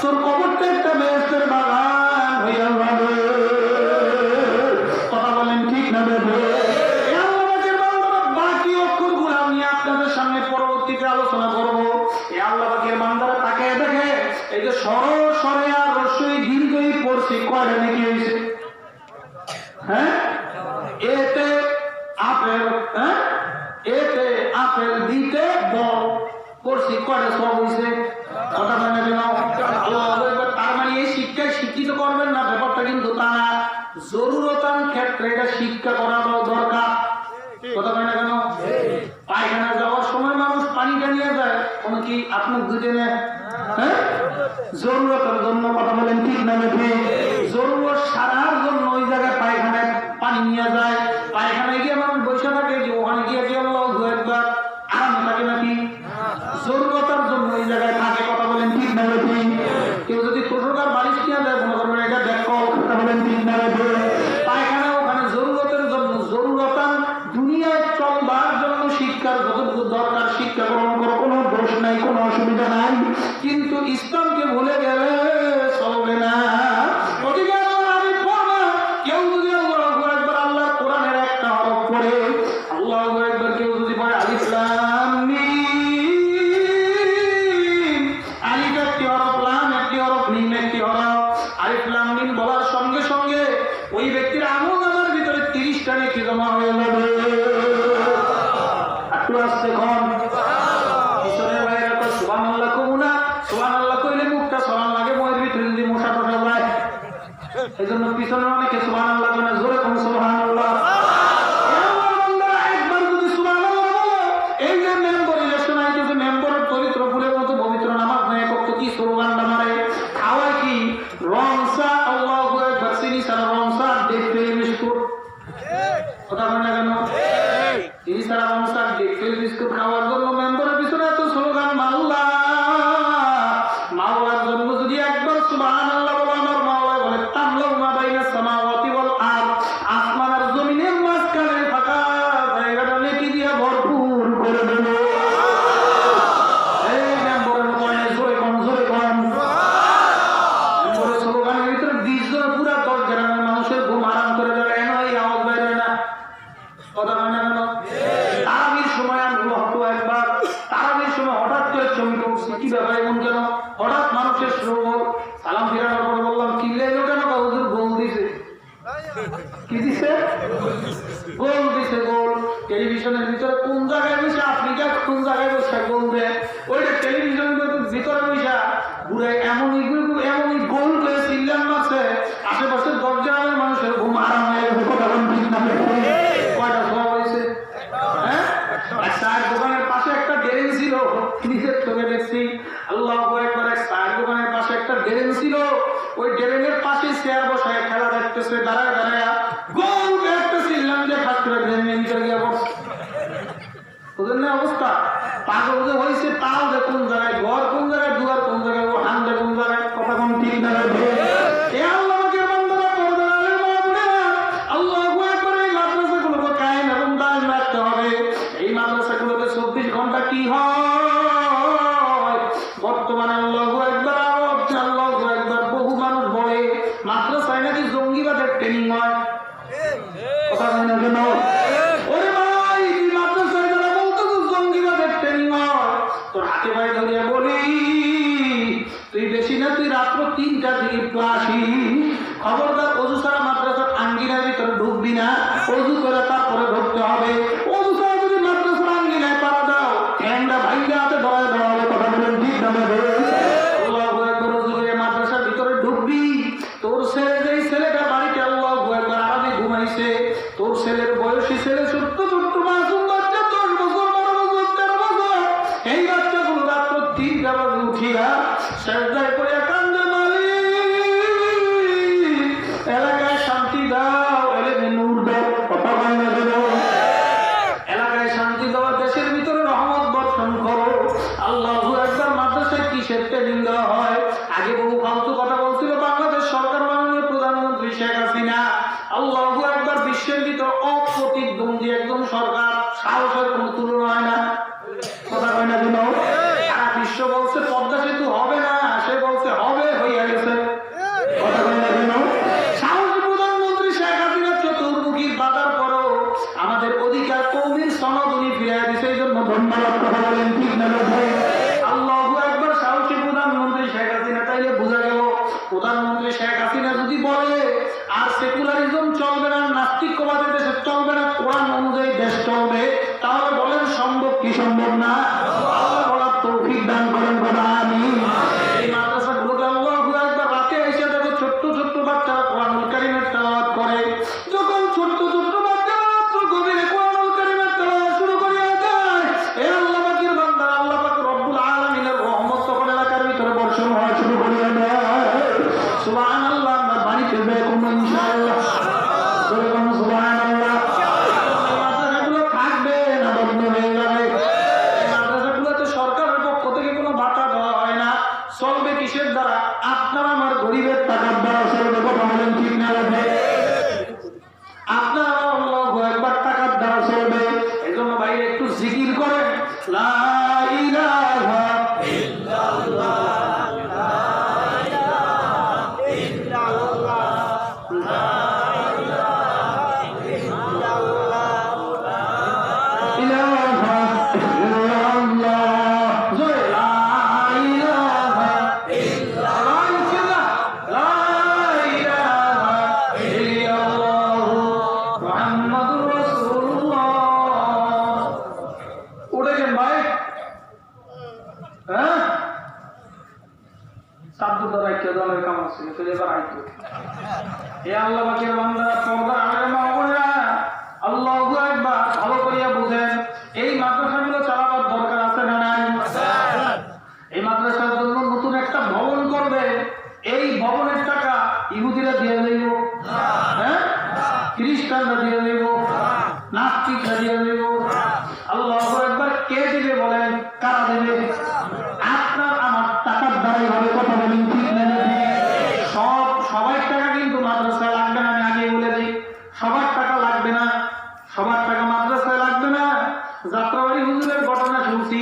A: তোর কবরটা একটা বেহেশতের বাগান হইয়া যাবে। কথা বলেন ঠিক না? বাকি অক্ষরগুলো আমি আপনাদের সামনে পরবর্তীতে আলোচনা করব। এই আল্লাহ পাকের বান্দারা তাকে দেখে, এই যে সরে আর রসই দীর্ঘই পড়ছি, কয়টা নাকি হয়েছে? হ্যাঁ, এতে আপেল, হ্যাঁ, এতে আপেল দিতে বল পড়ছি, কয়টা সব হয়েছে? কথা বলে না? তার মানে এই শিক্ষায় শিক্ষিত করবেন না, ব্যাপারটা কিন্তু তা না। জরুরতান ক্ষেত্রে এটা শিক্ষা করা দরকার। কথা বলে না কেন? পায়খানা যাওয়ার সময় মানুষ পানিটা নিয়ে যায়, কোনো কি আপনার দুধে নেয়? হ্যাঁ, জরুরতের জন্য। কথা বলেন ঠিক না? জরুরত সারার জন্য ওই জায়গায় পায়খানায় পানি নিয়ে যায়। পায়খানায় গিয়ে মানুষ বসে থাকে, যে ওখানে গিয়ে একবার আরাম থাকে নাকি? জরুরতার জন্য ওই জায়গায় থাকে। কথা বলেন ঠিক না? কেউ যদি ছোটকার বালিশ কিনে দেয়, মনে করবেন এটা দেখো। কথা বলেন ঠিক না? পায়খানা ওখানে জরুরতের জন্য। জরুরতান দুনিয়ায় চলবার জন্য শিক্ষার যতটুকু দরকার শিক্ষা গ্রহণ করো, কোনো দোষ নাই, কোনো অসুবিধা নাই। কিন্তু ইসলামকে ভুলে গেলে চলবে না। কেউ যদি আল্লাহর কোরআনের একটা হরফ পড়ে, আল্লাহু আকবার, কেউ যদি পড়ে আলিফ লাম মিম, আলিফ একটি হরফ, লাম একটি হরফ, মিম একটি হরফ। আলিফ লাম মিম বলার সঙ্গে সঙ্গে পিছনে অনেকে সুবহানাল্লাহ বলে, জোরে কোন সুবহানাল্লাহ। একবার যদি সুবহানাল্লাহ বলো, এই যে মেম্বার ইলেকশন আইতেছে, মেম্বারের চরিত্র ফুলের মতো পবিত্র, নামাজ নেয় কত কি স্লোগানটা মারে, খাওয়ায় কি রংসা, আল্লাহু আকবার, চিনি ছাড়া রংসা, দেখতে বিস্কুট, কথা বলে না কেন? চিনি ছাড়া রংসা, দেখতে বিস্কুট খাওয়ার জন্য মেম্বারের পিছনে এত স্লোগান। মাওলার জন্য যদি একবার সুবহানাল্লাহ বলো, আমার মাওলা বলে তামলাউ মা বাইনা সামাওয়াতি ওয়াল আরদ, আসমান আর জমিনের মাঝখানে ফাঁকা জায়গাটা নেকি দিয়ে ভরপুর করে দেব। এই মেম্বারের মনে জোরে কোন মেম্বারের স্লোগানের ভিতরে 20 জন পুরা 10 গ্রামের মানুষের ঘুম আরাম করে দেবে। কেন এই আওয়াজ বাইরে না? কথা বলে না কেন? তারাবির সময় আমি হতো একবার, তারাবির সময় হঠাৎ করে চমকে উঠছি, কি ব্যাপার এমন কেন? হঠাৎ মানুষের শ্রবণ, সালাম ফিরানোর পর বললাম কি লেগো কেন? হুজুর গোল দিছে। কি দিছে? গোল দিছে, গোল। টেলিভিশনের ভিতরে কোন জায়গায় বসে, আফ্রিকা কোন জায়গায় বসে গোল দেয়, ওইটা টেলিভিশনের ভিতরে বসে ঘুরে এমনই গোল করে চিল্লান মারছে, আশেপাশের দরজা মানুষের ঘুম আরাম হয়ে গেছে। কথা বলেন ঠিক না? কয়টা সব হয়েছে? হ্যাঁ, চায়ের দোকানের পাশে একটা ডেরেন ছিল, নিজের চোখে দেখছি। আল্লাহু আকবার। এক চায়ের দোকানের পাশে একটা ডেরেন ছিল, ওই ডেরেনের পাশে চেয়ার বসায় খেলা দেখতেছে, দাঁড়ায় দাঁড়ায় গোল একটা চিল্লাম যে ফাঁস করে ডেরেনের ভিতরে গিয়ে বসে। ওদের না অবস্থা পাগল যে হয়েছে, তাও যে কোন জায়গায় ঘর, কোন জায়গায় দুয়ার, কোন জায়গায় ও হান, কোন জায়গায় কথা কোন ঠিক না। কি হয় বর্তমানে? আল্লাহু আকবার, আল্লাহু আকবার। বহু মানুষ বলে মাদ্রাসায় নাকি জঙ্গিবাদের ট্রেনিং হয়। কথা হয় না কেন? ওরে ভাই, তুই মাদ্রাসায় যারা বলতো জঙ্গিবাদের ট্রেনিং হয়, তোর হাতে পায়ে ধরিয়া বলি, তুই বেশি না, তুই রাত্র 3টার দিকে একটু আসি, খবরদার অজু ছাড়া মাদ্রাসার আঙ্গিনার ভিতরে ঢুকবি না, অজু করে তারপরে ঢুকতে হবে। অজু ছাড়া যদি মাদ্রাসার আঙ্গিনায় পাড়া দাও, ঠ্যাংটা ভাইগা হাতে ধরায় দেওয়া হবে। কথা বলেন ঠিক না? আল্লাহু আকবার। অজু করে মাদ্রাসার ভিতরে ঢুকবি, তোর ছেলে, যেই ছেলেটা বাড়িতে আল্লাহু আকবার আরামে ঘুমাইছে, তোর ছেলের বয়সী ছেলে, ছোট্ট ছোট্ট মাসুম বাচ্চা, 10 বছর 12 বছর 13 বছর, এই বাচ্চাগুলো রাত্র 3টা বাজে উঠিয়া সেজদায় পড়ে কান্দে, মালিক এলাকায় শান্তি দাও, এলাকায় নূর দাও। কথা বলেন না কেন? এলাকায় শান্তি দাও, দেশের ভিতরে রহমত বর্ষণ করো। আল্লাহু আকবার। মাদ্রাসায় কিসের ট্রেনিং দেওয়া হয়? আগে বহু ফালতু কথা বলছিল বাংলাদেশ সরকার, মাননীয় প্রধানমন্ত্রী শেখ হাসিনা। আল্লাহু আকবার। বিশ্বের ভিতর অপ্রতিদ্বন্দ্বী একজন সরকার, সাহসের কোনো তুলনা হয় না। কথা হয় না কেন? সারা বিশ্ব বলছে পদ্মা সেতু হবে না, সে বলছে হবে, হইয়া গেছে। কথা হয় না কেন? সাহসী প্রধানমন্ত্রী শেখ হাসিনা চতুর্মুখী বাধার পরও আমাদের অধিকার কৌমির সনদ উনি ফিরিয়ে দিছে, এই জন্য ধন্যবাদ। কথা বলেন ঠিক না? আল্লাহু আকবার। সাহসী প্রধানমন্ত্রী শেখ হাসিনা। তাইলে বোঝা গেল প্রধানমন্ত্রী শেখ হাসিনা যদি বলে আর সেকুলারিজম চলবে না, নাস্তিকবাদের দেশে চলবে না, কোরআন অনুযায়ী দেশ চলবে, তাহলে বলেন সম্ভব কি সম্ভব না? আল্লাহ বলার তৌফিক দান করেন। কথা আমিন। এই মাদ্রাসাগুলোকে আল্লাহু আকবার। রাতে এসে দেখো ছোট্ট ছোট্ট বাচ্চারা কোরআনুল কারীমের তেলাওয়াত করে। যখন ছোট্ট ছোট্ট বাচ্চারা রাত্র গভীরে কোরআনুল কারীমের তেলাওয়াত শুরু করিয়া দেয়, এ আল্লাহ পাকের বান্দা, আল্লাহ পাক রব্বুল আলামিনের রহমত তখন এলাকার ভিতরে বর্ষণ হওয়া শুরু করিয়া দেয়। সুবহানাল্লাহ। আমরা বাড়িতে যাই কোনো ইনশাআল্লাহ। সুবহানাল্লাহ। মাদ্রাসাগুলো থাকবে না বন্ধ হয়ে যাবে? মাদ্রাসাগুলোতে সরকারের পক্ষ থেকে কোনো ভাতা দেওয়া হয় না, চলবে কিসের দ্বারা? আপনার আমার গরিবের টাকার দ্বারা চলবে। কথা বলেন ঠিক না? আপনার আল্লাহু আকবার টাকার দ্বারা চলবে। এই জন্য ভাই একটু জিকির করেন, লা ইলাহা ইল্লাল্লাহ, লা ইলাহা ইল্লাল্লাহ, লা ইলাহা ইল্লাল্লাহ, লা ইলাহা ইল্লাল্লাহ, জয় লা ইলাহা ইল্লাল্লাহ, লা ইলাহা ইল্লাল্লাহ, মুহাম্মাদুর রাসূলুল্লাহ। উঠেছেন ভাই? হ্যাঁ, সাবধান রাখিয়া দলের কাম আছে, চলে এবার আইতো। এ আল্লাহ পাকের বান্দারা, পর্দার আড়ালে মা বোনেরা, আল্লাহু আকবার, ভালো করিয়া বুঝেন, এই মাদ্রাসাগুলো চালাবার দরকার আছে না নাই? এই মাদ্রাসার জন্য নতুন একটা ভবন করবে, এই ভবনের টাকা ইহুদিরা দিয়ে দেব, হ্যাঁ, খ্রিস্টানরা দিয়ে দেব, নাস্তিকরা দিয়ে দেব। আল্লাহু আকবার, কে দিবে বলেন? কারা দেবে? আপনার আমার টাকার দ্বারাই হবে। কথা বলেন ঠিক না? সবার টাকা কিন্তু মাদ্রাসায় লাগবে না। আমি আগে বলে দিই, সবার টাকা লাগবে না, সবার টাকা মাদ্রাসায় লাগবে না। যাত্রাবাড়ি হুজুরের ঘটনা শুনছি,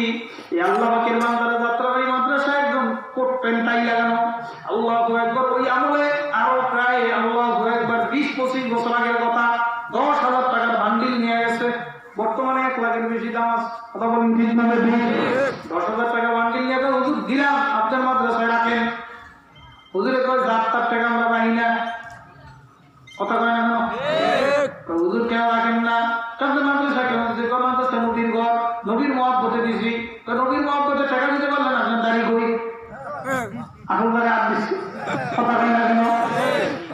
A: এই আল্লাহ পাকের বান্দারা যাত্রাবাড়ি মাদ্রাসায় একদম কোট প্যান্ট টাই লাগানো। আল্লাহু আকবার, ওই আমলে আরো প্রায় আল্লাহু আকবার 20-25 বছর আগের কথা, 10,000 টাকার বান্ডিল নিয়ে গেছে। বর্তমানে 1 লাখের বেশি দাম আছে। কথা বলেন ঠিক না? 10,000 টাকা বান্ডিল নিয়ে গেল, হুজুর দিলাম, আপনার মাদ্রাসায় রাখেন। হুজুরে কয় যাত্রার টাকা আমরা পাই না। কথা কয় না? হুজুর কেন রাখেন না? আপনার মাদ্রাসা কেন দিতে? মাদ্রাসা নবীর ঘর, নবীর মহব্বতে দিছি। নবীর মহব্বতে টাকা দিতে পারলেন, আপনার দাড়ি কই? আসল করে আর দিচ্ছি। কথা কয় না কেন?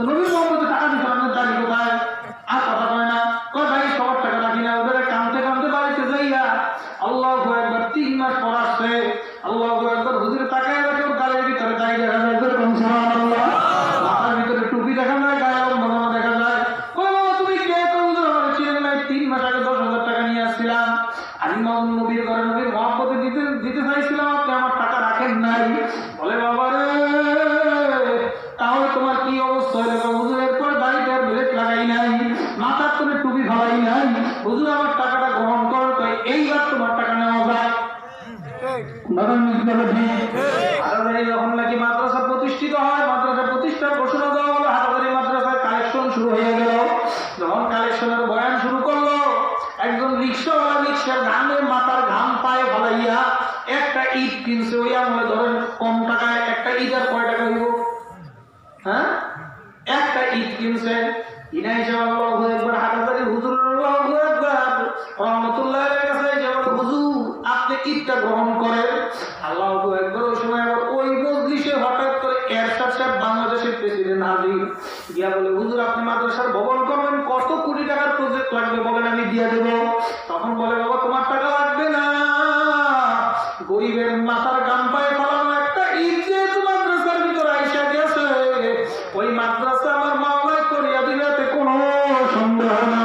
A: নবীর মহব্বতে টাকা দিতে, আপনার দাড়ি কোথায়? আর কথা কয় না। কয় ভাই সবার টাকা রাখি না। ওদের কামতে কামতে বাড়িতে যাইয়া আল্লাহু আকবার 3 মাস পর আসছে। আল্লাহু আকবার, হুজুরে তাকায় রাখে, ওর গালের ভিতরে দাড়ি দেখা যায়, সুবহানাল্লাহ, মাথার ভিতরে টুপি দেখা যায়, গায়ে বাঁধানো দেখা যায়। কয় বাবা তুমি কে? তো হুজুর আমার চিনেন নাই, 3 মাস আগে 10,000 টাকা নিয়ে আসছিলাম, আমি নবীর ঘরে নবীর মহব্বতে দিতে চাইছিলাম, আপনি আমার টাকা রাখেন নাই। বলে বাবা রে, তাহলে তোমার কি অবস্থা হইল? হুজুর এরপর দাড়িতে আর ব্লেড লাগাই নাই, মাথার তোলে টুপি ভালাই নাই, হুজুর আমার টাকাটা গ্রহণ করো, তাই এইবার তোমার টাকা নেওয়া যায়। যখন নাকি মাদ্রাসা প্রতিষ্ঠিত হয়, মাদ্রাসা প্রতিষ্ঠার ঘোষণা দেওয়া হলো, হাটাজারি মাদ্রাসায় কালেকশন শুরু হয়ে গেল। যখন কালেকশনের বয়ান শুরু করলো, একজন রিক্সাওয়ালা রিক্সার ঘামে মাথার ঘাম পায়ে ফলাইয়া একটা ইট কিনছে। ওই আমলে ধরেন কম টাকায় একটা ইট আর কয় টাকা হইব? হ্যাঁ, একটা ইট কিনছে। কিনা হিসাবে আল্লাহু আকবার, হাটাজারি হুজুর আল্লাহু আকবার রহমাতুল্লাহির কাছে যেমন, হুজুর আপনি ইটটা গ্রহণ করেন। আল্লাহু আকবার, ওই সময় আবার ওই মজলিসে হঠাৎ করে এরশাদ সাহেব, বাংলাদেশের প্রেসিডেন্ট, হাজির। গিয়া বলে, হুজুর আপনি মাদ্রাসার ভবন করবেন, কত কোটি টাকার প্রজেক্ট লাগবে বলেন, আমি দিয়ে দেব। তখন বলে, বাবা তোমার টাকা লাগবে না, গরিবের মাথার গাম পায়ে ফলানো একটা ইট যেহেতু মাদ্রাসার ভিতরে আইসা গেছে, ওই মাদ্রাসা আমার মাওলায় করিয়া দিবে, কোনো সন্দেহ না।